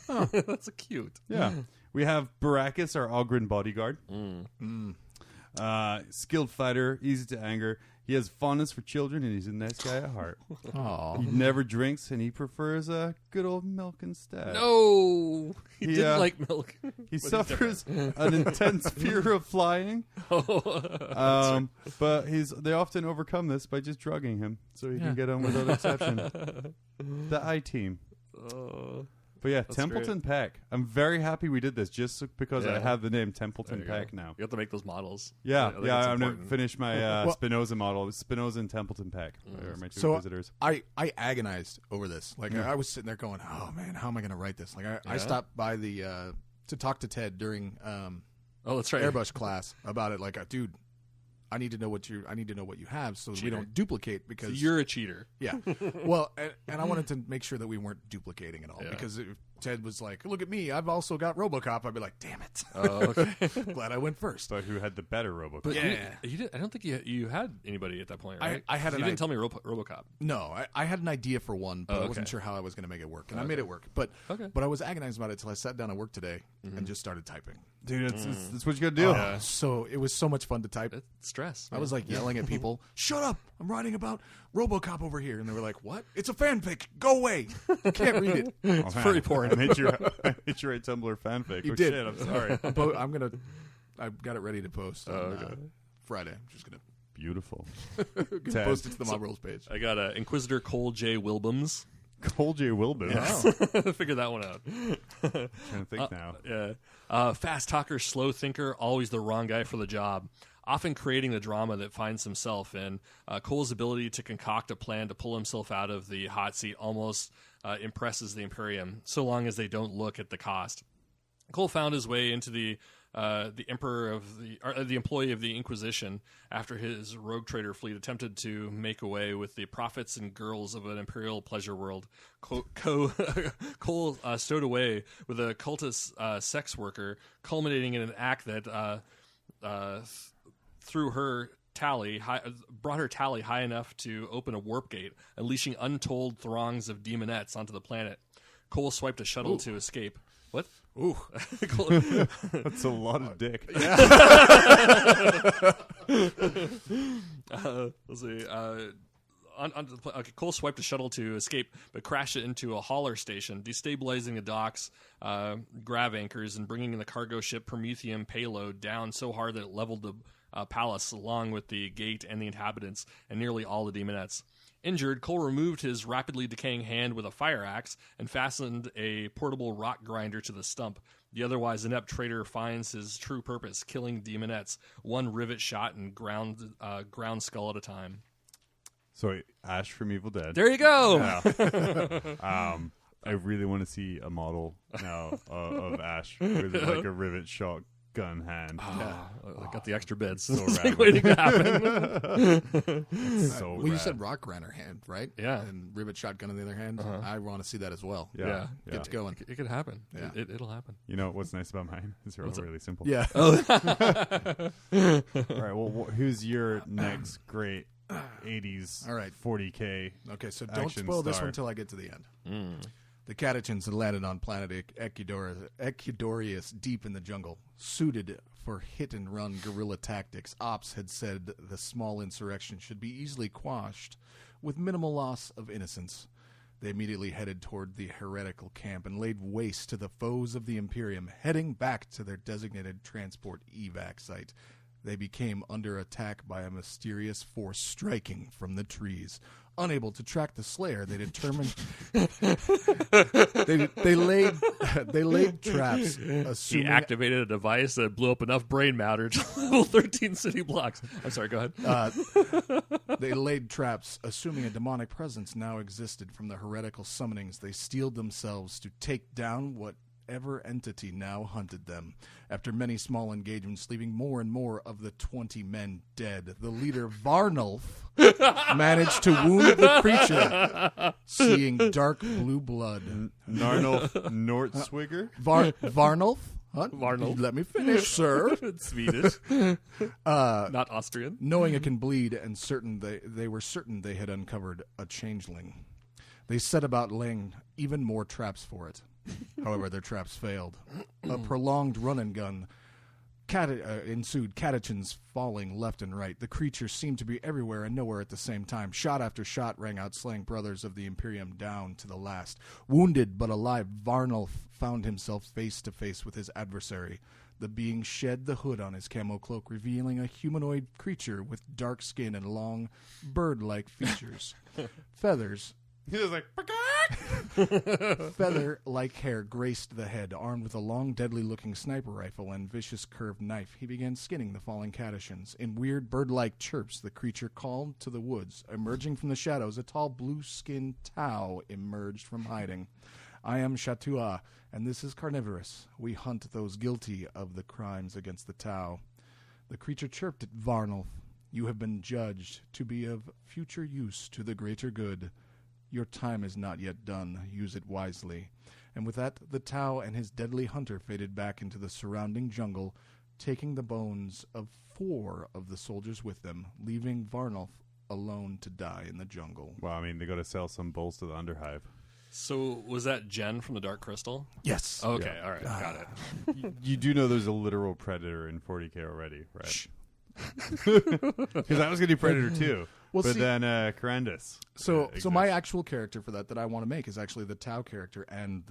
That's cute. Yeah. We have Baracus, our Ogren bodyguard. Skilled fighter, easy to anger. He has fondness for children, and he's a nice guy at heart. Aww. He never drinks, and he prefers good old milk instead. No, he didn't like milk. He suffers an intense fear of flying. But they often overcome this by just drugging him, so he can get on without exception. The I-Team. But yeah, Templeton Peck. I'm very happy we did this just because I have the name Templeton Peck now. You have to make those models. Yeah, I'm going to finish my Spinoza model. Spinoza and Templeton Peck are my two visitors. I agonized over this. Like, I was sitting there going, oh, man, how am I going to write this? Like, I stopped by to talk to Ted during that's right. Airbrush class about it. Like, dude, I need to know what you have so we don't duplicate because so you're a cheater. Yeah. Well, and I wanted to make sure that we weren't duplicating at all because if Ted was like, "Look at me, I've also got RoboCop," I'd be like, "Damn it!" Oh, okay. Glad I went first. But who had the better RoboCop? But you did. I don't think you had anybody at that point, right? I had. You didn't tell me RoboCop. No, I had an idea for one, but I wasn't sure how I was going to make it work, and I made it work. But I was agonized about it until I sat down at work today and just started typing. Dude, it's what you got to do. So it was so much fun to type. It's stress. I was like yelling at people, "Shut up! I'm writing about RoboCop over here," and they were like, "What? It's a fanfic. Go away! You can't read it." It's furry porn. I made you write Tumblr fanfic. You oh, did. Shit, I'm sorry. I've got it ready to post on Friday. I'm just gonna beautiful post it to the Mob Rules page. I got Inquisitor Cole J. Wilbums. Cole J. Wilbums. Yeah. Figure that one out. Trying to think now. Yeah. Fast talker, slow thinker, always the wrong guy for the job. Often creating the drama that finds himself in. Cole's ability to concoct a plan to pull himself out of the hot seat almost impresses the Imperium, so long as they don't look at the cost. Cole found his way into the employee of the Inquisition after his rogue trader fleet attempted to make away with the profits and girls of an imperial pleasure world. Cole stowed away with a cultist sex worker, culminating in an act that brought her tally high enough to open a warp gate, unleashing untold throngs of demonettes onto the planet. Cole swiped a shuttle to escape. What? Ooh. That's a lot of dick. Yeah. Let's see. Cole swiped a shuttle to escape, but crashed it into a hauler station, destabilizing the docks, grav anchors, and bringing the cargo ship Prometheum payload down so hard that it leveled the palace along with the gate and the inhabitants and nearly all the demonettes. Injured, Cole removed his rapidly decaying hand with a fire axe and fastened a portable rock grinder to the stump. The otherwise inept traitor finds his true purpose, killing demonettes, one rivet shot and ground skull at a time. So Ash from Evil Dead. There you go. Yeah. I really want to see a model now of Ash with like a rivet shot gun hand. I got the extra bits. So like waiting to happen. Well, you said rock grinder hand, right? Yeah. And rivet shotgun in the other hand. I want to see that as well. Yeah. Get going. It could happen. Yeah. It'll happen. You know what's nice about mine is they're all really simple. Yeah. All right. Well, who's your next great 80s? All right. 40K. Okay, so don't spoil this one until I get to the end. The Catechins had landed on planet Ecuadorius deep in the jungle. Suited for hit-and-run guerrilla tactics, Ops had said the small insurrection should be easily quashed with minimal loss of innocence. They immediately headed toward the heretical camp and laid waste to the foes of the Imperium, heading back to their designated transport evac site. They became under attack by a mysterious force striking from the trees. Unable to track the Slayer, they determined they laid traps. He activated a device that blew up enough brain matter to level 13 city blocks. I'm sorry, go ahead. They laid traps, assuming a demonic presence now existed from the heretical summonings. They steeled themselves to take down whatever entity now hunted them. After many small engagements, leaving more and more of the 20 men dead, the leader Varnulf managed to wound the creature, seeing dark blue blood. Narnulf Nortswigger? Varnulf? Huh? Varnulf. Let me finish, sir. It's Swedish. Not Austrian. Knowing it can bleed and they were certain they had uncovered a changeling. They set about laying even more traps for it. However, their traps failed. A prolonged run and gun Ensued catechins falling left and right. The creatures seemed to be everywhere and nowhere at the same time. Shot after shot rang out, slaying brothers of the Imperium down to the last. Wounded but alive, Varnulf found himself face to face with his adversary. The being shed the hood on his camo cloak, revealing a humanoid creature with dark skin and long, bird-like features. Feathers. He was like, Feather-like hair graced the head. Armed with a long, deadly-looking sniper rifle and vicious curved knife, he began skinning the falling catechins. In weird, bird-like chirps, the creature called to the woods. Emerging from the shadows, a tall, blue-skinned Tau emerged from hiding. I am Shatua, and this is Carnivorous. We hunt those guilty of the crimes against the Tau. The creature chirped at Varnulf. You have been judged to be of future use to the greater good. Your time is not yet done. Use it wisely. And with that, the Tau and his deadly hunter faded back into the surrounding jungle, taking the bones of 4 of the soldiers with them, leaving Varnulf alone to die in the jungle. well, I mean, they got to sell some bulls to the Underhive. So was that Jen from the Dark Crystal? Yes. Okay, all right, got it. You do know there's a literal predator in 40K already, right? Because I was going to do Predator too. Well, but see- then Carandus. So my exists. actual character for that I want to make is actually the Tau character, and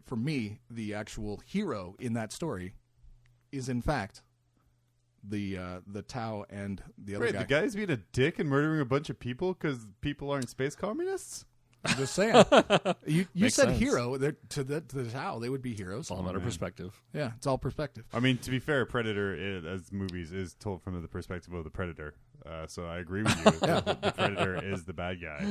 for me, the actual hero in that story is in fact the Tau and the other Wait, guy. the guy's being a dick and murdering a bunch of people because people aren't space communists? I'm just saying. You Makes said sense. hero. To the Tau, they would be heroes. It's all a matter of perspective. Yeah, it's all perspective. I mean, to be fair, Predator, as movies, is told from the perspective of the Predator. So I agree with you. The Predator is the bad guy.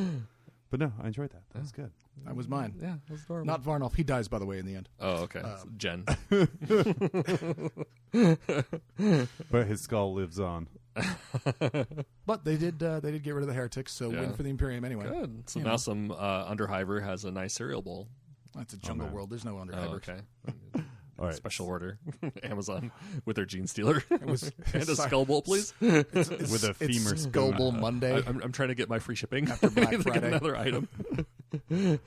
But no, I enjoyed that. That was good. That was mine. Yeah, that's adorable. Not Varnulf. He dies, by the way, in the end. Oh, okay. Jen. Oh. But his skull lives on. But they did get rid of the heretics, so Yeah. win for the Imperium anyway. Good. So You now know. some Underhiver has a nice cereal bowl. That's a jungle man. world. There's no under Oh, okay. All right. Special order. Amazon with their gene stealer. It was And a skull bowl, please. With a it's femur Skull spoon. Bowl Monday. I'm trying to get my free shipping. After Black Get Friday. another item. All right.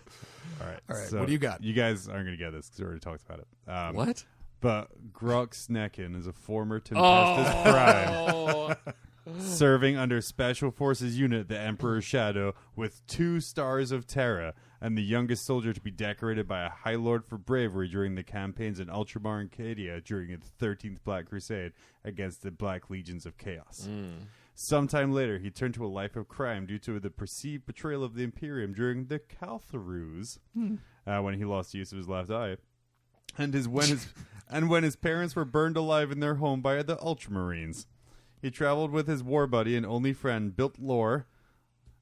All right, So what do you got? You guys aren't going to get this because we already talked about it. What? But Grok Snekin is a former Tempestus Prime, serving under Special Forces Unit, the Emperor's Shadow, with 2 stars of Terra, and the youngest soldier to be decorated by a High Lord for bravery during the campaigns in Ultramar and Cadia during the 13th Black Crusade against the Black Legions of Chaos. Sometime later, he turned to a life of crime due to the perceived betrayal of the Imperium during the Caltharus, when he lost use of his left eye. And when his parents were burned alive in their home by the Ultramarines. He traveled with his war buddy and only friend, Built Lore.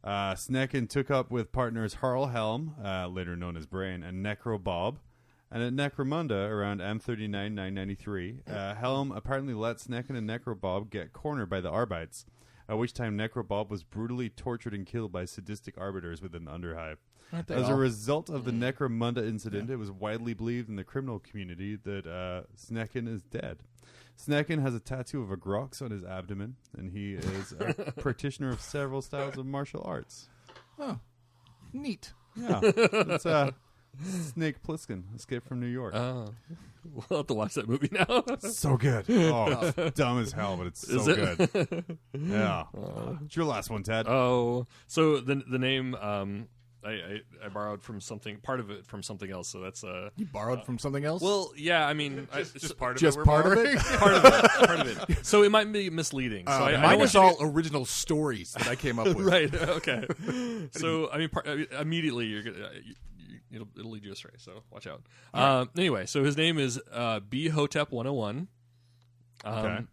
Snekin took up with partners Harl Helm, later known as Brain, and Necro Bob. And at Necromunda, around M39-993, Helm apparently let Snekin and Necro Bob get cornered by the Arbites, at which time Necro Bob was brutally tortured and killed by sadistic arbiters within the Underhive. As a result of the Necromunda incident, it was widely believed in the criminal community that Snekin is dead. Snekin has a tattoo of a Grox on his abdomen, and he is a practitioner of several styles of martial arts. Oh, neat. Yeah, it's Snake Plissken, Escape from New York. We'll have to watch that movie now. So good. Oh, it's dumb as hell, but it's so Is it? good. Yeah. It's your last one, Ted. Oh, so the name I borrowed from something, part of it from something else. So that's You borrowed from something else? well, yeah. I mean, Just part of just it. We're part of borrowing. it? part of it. Part of it. So it might be misleading. So I mine don't was want you all original stories that I came up with. right. Okay. So I mean, immediately you're gonna. It'll lead you astray, so watch out. Anyway, so his name is B Hotep 101.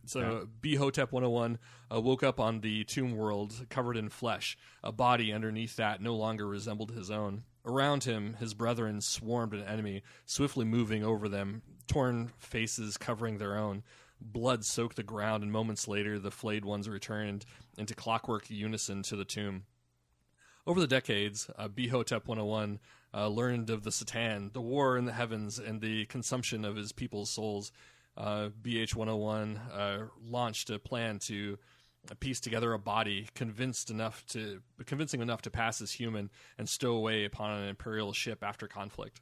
So B Hotep 101 woke up on the tomb world covered in flesh. A body underneath that no longer resembled his own. Around him, his brethren swarmed an enemy, swiftly moving over them, torn faces covering their own. Blood soaked the ground, and moments later, the flayed ones returned into clockwork unison to the tomb. Over the decades, B Hotep 101 learned of the Satan, the war in the heavens, and the consumption of his people's souls. BH 101 launched a plan to piece together a body convincing enough to pass as human and stow away upon an imperial ship after conflict.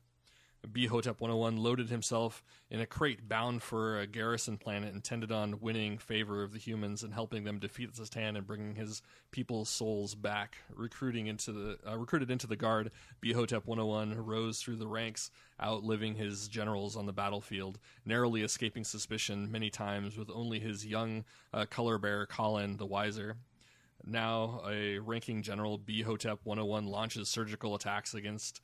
Hotep 101 loaded himself in a crate bound for a garrison planet intended on winning favor of the humans and helping them defeat the Satan and bringing his people's souls back. Recruited into the guard, Hotep 101 rose through the ranks, outliving his generals on the battlefield, narrowly escaping suspicion many times with only his young color bearer Colin the wiser. Now a ranking general, Hotep 101 launches surgical attacks against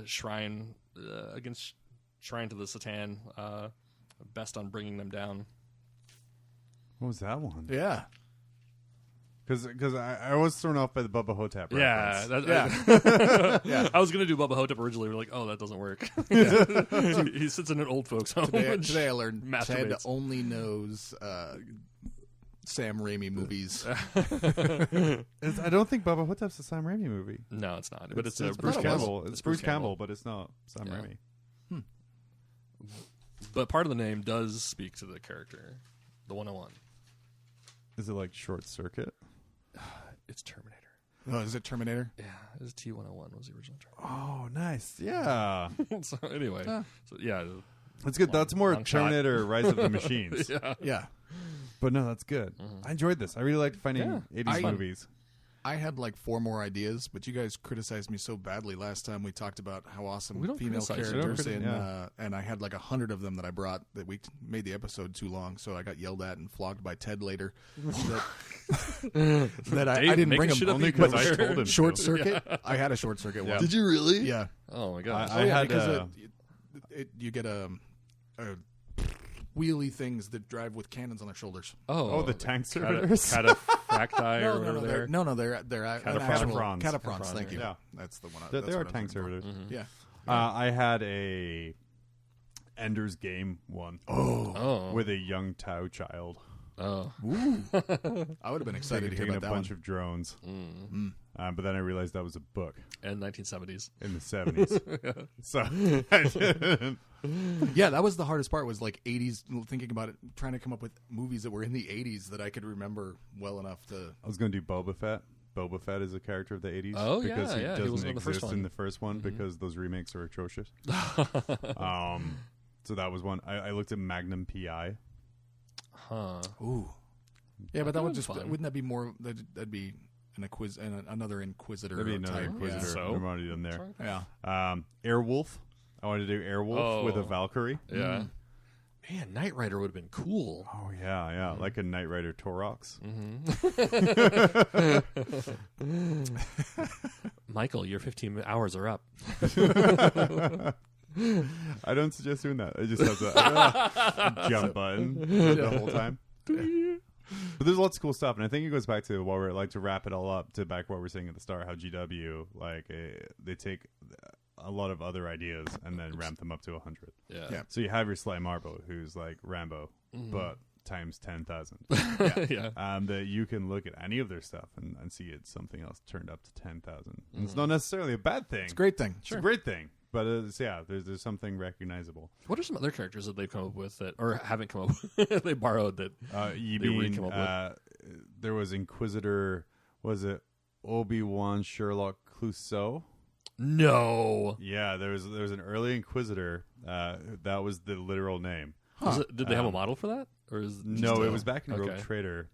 Shrine to the Satan, best on bringing them down. What was that one? Yeah. Because I was thrown off by the Bubba Hotep Yeah, reference. Yeah. I was going to do Bubba Hotep originally. We're like, oh, that doesn't work. He sits in an old folks home. Today I learned Ted masturbates. only knows Sam Raimi movies. I don't think Bubba Hotep's a Sam Raimi movie. No, it's not. But it's Bruce Bruce Campbell. Campbell. It's Bruce Campbell, but it's not Sam Yeah. Raimi. But part of the name does speak to the character, the 101. Is it like Short Circuit? It's Terminator. Oh, is it Terminator? Yeah, it was T101 was the original Terminator. Oh, nice. Yeah. So anyway, so yeah, That's good. That's more long shot. Terminator Rise of the Machines. yeah. Yeah. But no, that's good. I enjoyed this. I really liked finding 80s movies. I had like 4 more ideas, but you guys criticized me so badly last time we talked about how awesome We don't female criticize you. characters We don't and I had like 100 of them that I brought that we made the episode too long, so I got yelled at and flogged by Ted later. that I Dave didn't making bring shit them up only because because I I told him. Short Circuit. I had a Short Circuit one. Did you really? Yeah. Oh my god. I had because you get a wheelie things that drive with cannons on their shoulders. Oh, the tank servitors? Cataphracti or whatever they're. They're Cataprons. Cataprons. Thank you. Yeah. That's the one. They that's are what I was tank looking for. servitors. Yeah. I had a Ender's Game one. Oh. With a young Tau child. Oh. Ooh. I would have been excited to hear Taking about a that bunch one. of drones. But then I realized that was a book And 1970s. in the 70s. So I didn't. Yeah, that was the hardest part, was like 80s, thinking about it, trying to come up with movies that were in the 80s that I could remember well enough to... I was going to do Boba Fett. Boba Fett is a character of the 80s. Oh, because yeah, he he wasn't doesn't in the first exist one. in the first one because those remakes are atrocious. So that was one. I looked at Magnum P.I. Huh. Ooh. Yeah, but that would That was just... fun. Wouldn't that be more... That'd be another Inquisitor Maybe another type. Inquisitor. So? I'm already done there. Yeah. Airwolf. I wanted to do Airwolf with a Valkyrie. Yeah. Man, Knight Rider would have been cool. Oh, yeah. Like a Knight Rider Torox. Michael, your 15 hours are up. I don't suggest doing that. It just has a jump button the whole time. But there's lots of cool stuff, and I think it goes back to what we're like to wrap it all up to back what we're saying at the start. How GW they take a lot of other ideas and then ramp them up to 100. Yeah. So you have your Sly Marbo, who's like Rambo, but times 10,000. Yeah. That you can look at any of their stuff and see it's something else turned up to 10,000. It's not necessarily a bad thing. It's a great thing. It's a great thing. But there's something recognizable. What are some other characters that they've come up with that, or haven't come up with? They borrowed that. You They mean re-come up there was Inquisitor? Was it Obi-Wan Sherlock Clouseau? No. Yeah, there was an early Inquisitor. That was the literal name. Did they have a model for that, or is No, it was back in Rogue okay. Trader.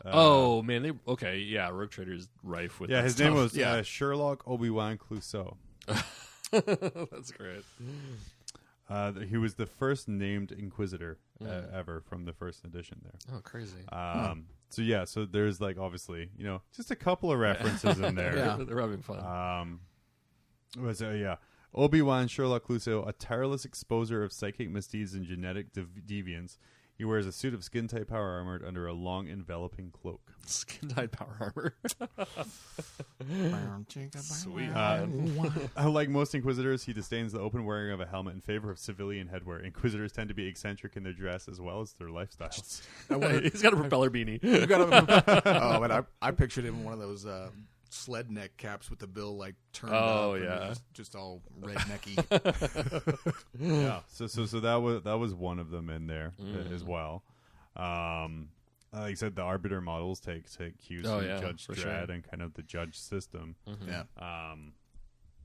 Oh man, Rogue Trader is rife with. Yeah, that his stuff. name was Sherlock Obi-Wan Clouseau. That's great. He was the first named Inquisitor ever from the first edition there. Oh, crazy. So there's like obviously, just a couple of references in there. Yeah. They're having fun. Obi-Wan Sherlock Clouseau, a tireless exposer of psychic misdeeds and genetic deviance. He wears a suit of skin-tight power armor under a long enveloping cloak. Skin-tight power armor. Sweet. Like most Inquisitors, he disdains the open wearing of a helmet in favor of civilian headwear. Inquisitors tend to be eccentric in their dress as well as their lifestyles. He's got a propeller beanie. But I pictured him in one of those sled neck caps with the bill like turned up. Oh, and yeah. just all rednecky. Yeah. So that was one of them in there as well. Like I said, the Arbiter models take cues from Judge Dredd and kind of the judge system. Yeah.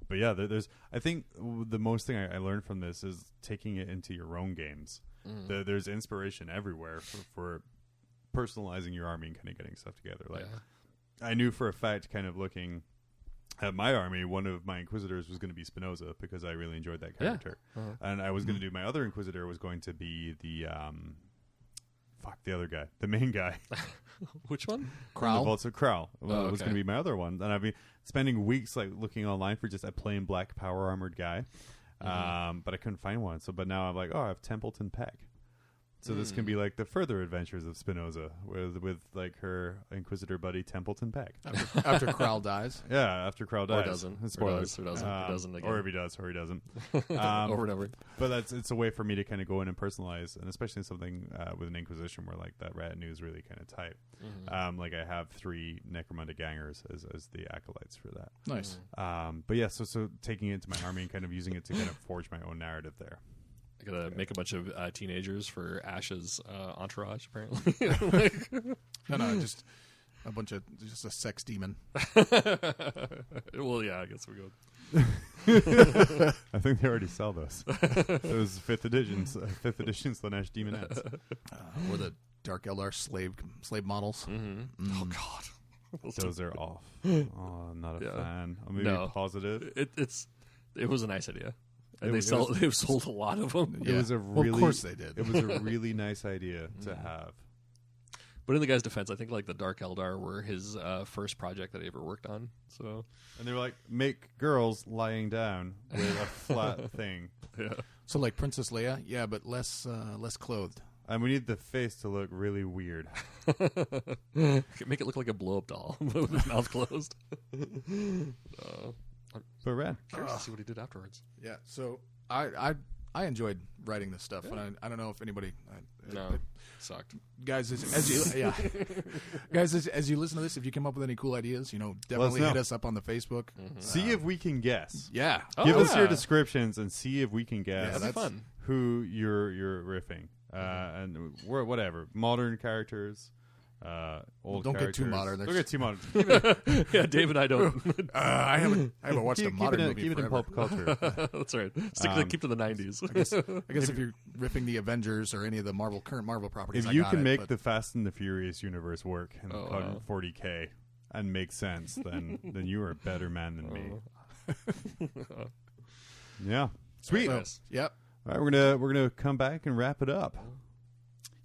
But yeah, there's. I think the most thing I learned from this is taking it into your own games. There's inspiration everywhere for personalizing your army and kind of getting stuff together. Like I knew for a fact, kind of looking at my army, one of my Inquisitors was going to be Spinoza because I really enjoyed that character, and I was going to do my other Inquisitor was going to be the the other guy, the main guy. Which one? Crowl. The Vaults of Crowl was going to be my other one, and I've been spending weeks like looking online for just a plain black power armored guy, but I couldn't find one. But now I'm like, I have Templeton Peck. So this can be like the further adventures of Spinoza with like her Inquisitor buddy Templeton Peck. After Crowl dies. Yeah, after Crowl dies. Or doesn't. Spoilers. Or doesn't again. Or if he does, or he doesn't. Over and over. But it's a way for me to kind of go in and personalize, and especially something with an Inquisition where like that retinue is really kind of tight. Like I have 3 Necromunda Gangers as the acolytes for that. Nice. But yeah, so taking it to my army and kind of using it to kind of forge my own narrative there. I gotta make a bunch of teenagers for Ash's entourage, apparently. No, just a bunch of just a sex demon. Well, yeah, I guess we go. I think they already sell those. Those 5th editions Slanesh Demonettes. Or the Dark Eldar slave models. Oh God, those are off. Oh, I'm not a fan. I'm maybe positive. It was a nice idea. And they've sold a lot of them. It was a really, of course they did. It was a really nice idea to have. But in the guy's defense, I think like the Dark Eldar were his first project that he ever worked on. So, and they were like, make girls lying down with a flat thing. Yeah. So like Princess Leia, but less clothed. And we need the face to look really weird. Make it look like a blow-up doll with his mouth closed. But rad. Curious to see what he did afterwards. Yeah, so I enjoyed writing this stuff, and I don't know if anybody. It sucked. Guys, as you guys as you listen to this, if you come up with any cool ideas, definitely hit us up on the Facebook. See if we can guess. Yeah, give us your descriptions and see if we can guess. Yeah, that's fun. Who you're riffing, and whatever modern characters. Old don't characters. Get too modern. Don't get too modern. Yeah, Dave and I don't. I haven't watched a modern movie keep it in pulp culture. That's right. Keep to the 90s. I guess if you're ripping the Avengers or any of the current Marvel properties, if you can make the Fast and the Furious universe work in 40K and make sense, then you are a better man than me. Yeah, sweet. Yep. All right, we're gonna come back and wrap it up.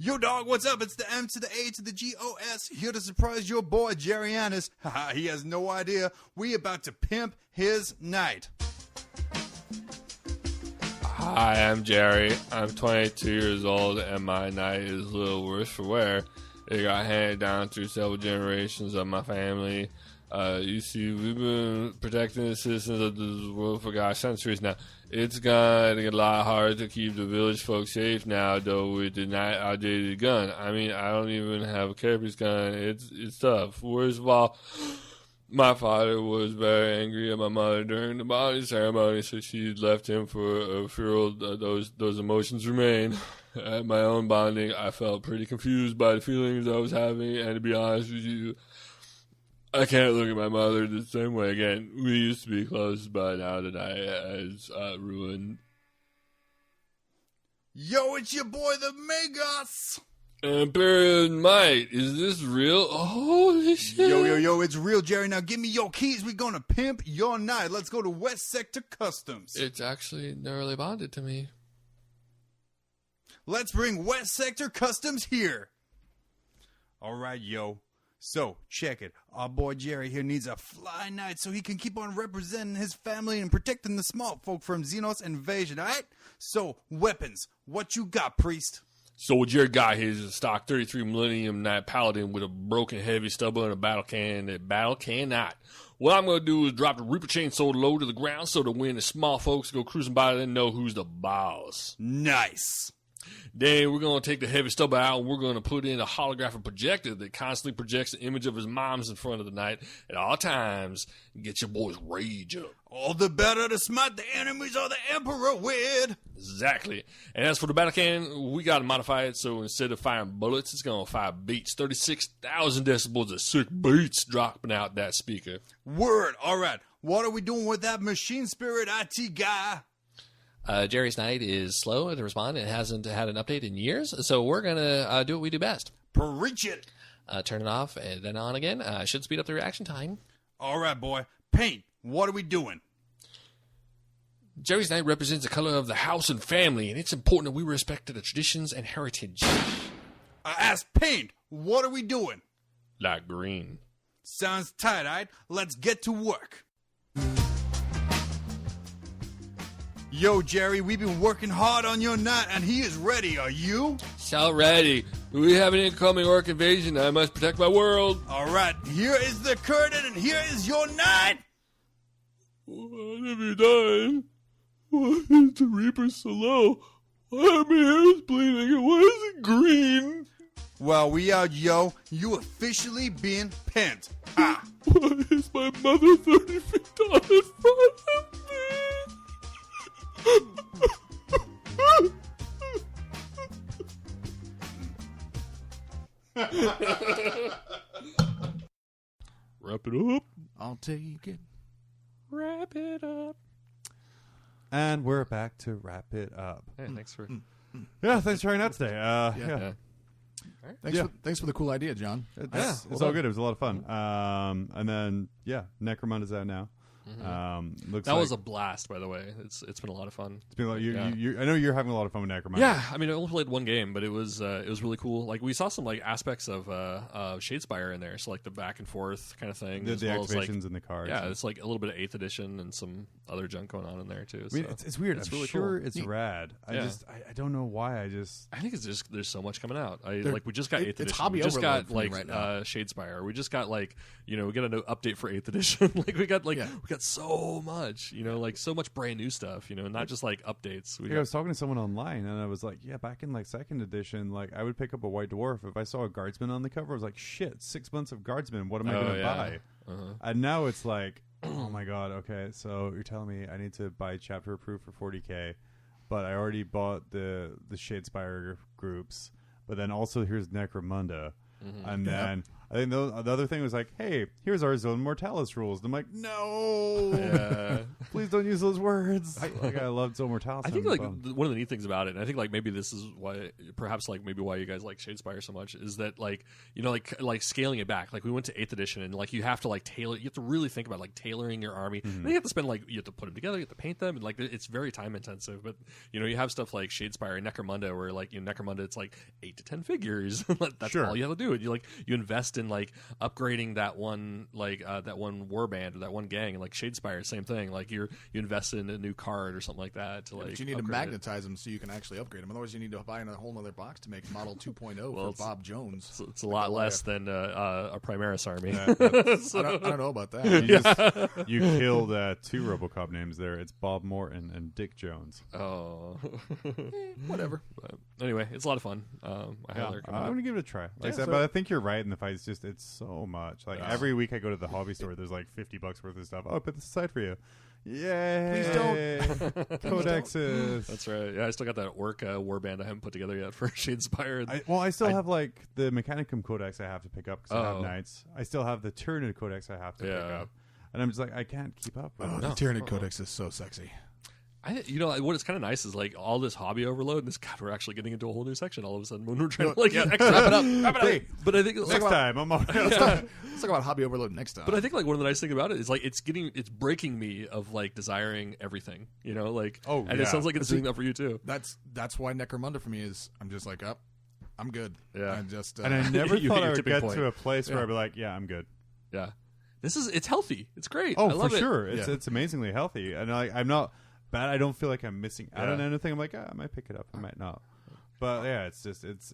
Yo, dog, what's up? It's the M to the A to the GOS, here to surprise your boy, Jerry Annis. Haha, he has no idea. We about to pimp his night. Hi, I'm Jerry. I'm 22 years old, and my night is a little worse for wear. It got handed down through several generations of my family. You see, we've been protecting the citizens of this world for centuries now. It's gonna get a lot harder to keep the village folk safe now, though, with the outdated gun. I mean, I don't even have a Kerberos gun. It's tough. Worst of all, my father was very angry at my mother during the body ceremony, so she left him for a funeral. Those emotions remain. At my own bonding, I felt pretty confused by the feelings I was having, and to be honest with you, I can't look at my mother the same way again. We used to be close, but now the night has ruined. Yo, it's your boy, the Magos! Imperial Might, is this real? Holy shit. Yo, it's real, Jerry. Now give me your keys. We're gonna pimp your night. Let's go to West Sector Customs. It's actually nearly bonded to me. Let's bring West Sector Customs here. All right, yo. So, check it. Our boy Jerry here needs a fly night so he can keep on representing his family and protecting the small folk from Xenos invasion, alright? So, weapons. What you got, priest? So what Jerry got here is a stock 33 Millennium Knight Paladin with a broken heavy stubble and a battle can that battle cannot. What I'm going to do is drop the Reaper Chainsaw low to the ground so that when the small folks go cruising by, they know who's the boss. Nice. Then we're going to take the heavy stubble out and we're going to put in a holographic projector that constantly projects the image of his mom's in front of the knight at all times and get your boy's rage up. All the better to smite the enemies of the Emperor with. Exactly. And as for the battle can, we got to modify it so instead of firing bullets, it's going to fire beats. 36,000 decibels of sick beats dropping out that speaker. Word. All right. what are we doing with that machine spirit IT guy? Jerry's night is slow to respond and hasn't had an update in years, so we're going to do what we do best. Preach it. Turn it off and then on again. Should speed up the reaction time. All right, boy. Paint, what are we doing? Jerry's night represents the color of the house and family, and it's important that we respect the traditions and heritage. I asked Paint, what are we doing? Like green. Sounds tight-eyed. Let's get to work. Yo, Jerry, we've been working hard on your night, and he is ready. Are you? So ready. We have an incoming orc invasion. I must protect my world. All right, here is the curtain, and here is your night. What have you done? Why is the Reaper so low? Why are my hairs bleeding, and why is it green? Well, we out, yo. You officially been pinned. Ah. Why is my mother 30 feet tall in front of me? Wrap it up. I'll take it. Wrap it up. And we're back to wrap it up. Hey, thanks for... Thanks for trying out today. Yeah. Thanks for the cool idea, John. It's all good. It was a lot of fun. And then, Necromunda's out now. Looks that like was a blast, by the way. It's been a lot of fun. It's been a lot, I know you're having a lot of fun with Necromunda. Yeah, I mean, I only played one game, but it was really cool. Like, we saw some like aspects of Shadespire in there, so like the back and forth kind of thing. The activations like, in the cards. Yeah, it's like a little bit of 8th edition and some other junk going on in there too. I mean, it's weird. I'm really sure cool. it's rad. I don't know why. I think it's just there's so much coming out. We just got 8th edition. It's hobby we just overload got like right now. Shadespire. We just got like we got a new update for 8th edition. Like we got so much. Like so much brand new stuff, not just like updates. I was talking to someone online and I was like, back in like 2nd edition, like I would pick up a White Dwarf. If I saw a Guardsman on the cover, I was like, shit, 6 months of Guardsman. What am I going to buy? And now it's like, oh my God. Okay. So you're telling me I need to buy chapter approved for 40K, but I already bought the Shadespire groups, but then also here's Necromunda. And then I think the other thing was like, hey, here's our Zone Mortalis rules. And I'm like, no, please don't use those words. I love Zone Mortalis. I think like one of the neat things about it, and I think like maybe this is why, perhaps like maybe why you guys like Shadespire so much, is that like like scaling it back. Like we went to 8th edition, and like you have to like tailor. You have to really think about like tailoring your army. And you have to spend you have to put them together, you have to paint them, and like it's very time intensive. But you have stuff like Shadespire and Necromunda, where like Necromunda, it's like 8 to 10 figures. That's all you have to do. And you invest in like upgrading that one that one warband or that one gang, and like Shadespire, same thing. Like you invest in a new card or something like that to but you need to magnetize them so you can actually upgrade them. Otherwise, you need to buy a whole other box to make Model 2.0 for Bob Jones. It's a lot less than a Primaris army. I don't know about that. You killed 2 RoboCop names there. It's Bob Morton and Dick Jones. Oh, whatever. But anyway, it's a lot of fun. I'm going to give it a try. Like I said, but I think you're right in the fight. It's so much. Like every week I go to the hobby store, there's like $50 worth of stuff. Oh, I put this aside for you. Yay! Please don't. Codexes. That's right. Yeah, I still got that orc warband I haven't put together yet for Shadespire. I still have like the Mechanicum Codex I have to pick up because I have Knights. I still have the Tyranid Codex I have to pick up, and I'm just like I can't keep up with it. The Tyranid Codex is so sexy. What is kind of nice is like all this hobby overload, and this we're actually getting into a whole new section all of a sudden when we're trying to wrap it up. Hey, but I think next time let's talk about hobby overload next time. But I think like one of the nice things about it is like it's breaking me of like desiring everything, and it sounds like it's doing that for you too. That's why Necromunda for me is I'm just like I'm good. Yeah, and I never thought I would get to a place where I'd be like, I'm good. Yeah, it's healthy. It's great. Oh, I love for sure. It's amazingly healthy, and I'm not. But I don't feel like I'm missing out on anything. I'm like, I might pick it up. I might not. But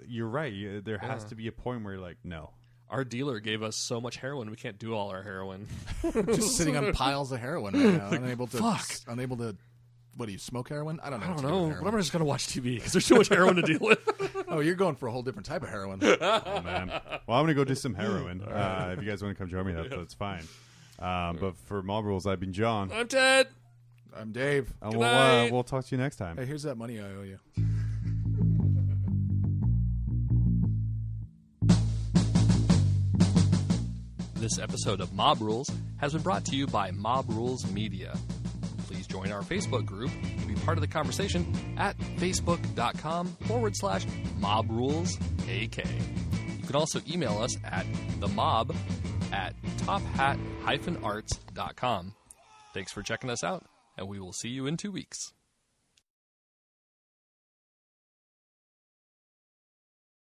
you're right. There has to be a point where you're like, no. Our dealer gave us so much heroin, we can't do all our heroin. Just sitting on piles of heroin right now. Unable to, what do you, smoke heroin? I don't know. But I'm just going to watch TV because there's too much heroin to deal with. Oh, you're going for a whole different type of heroin. Oh, man. Well, I'm going to go do some heroin. If you guys want to come join me, that's fine. But for Mob Rules, I've been John. I'm Ted. I'm Dave. And we'll talk to you next time. Hey, here's that money I owe you. This episode of Mob Rules has been brought to you by Mob Rules Media. Please join our Facebook group and be part of the conversation at facebook.com/mobrulesak. You can also email us at themob@tophat-arts.com. Thanks for checking us out, and we will see you in 2 weeks.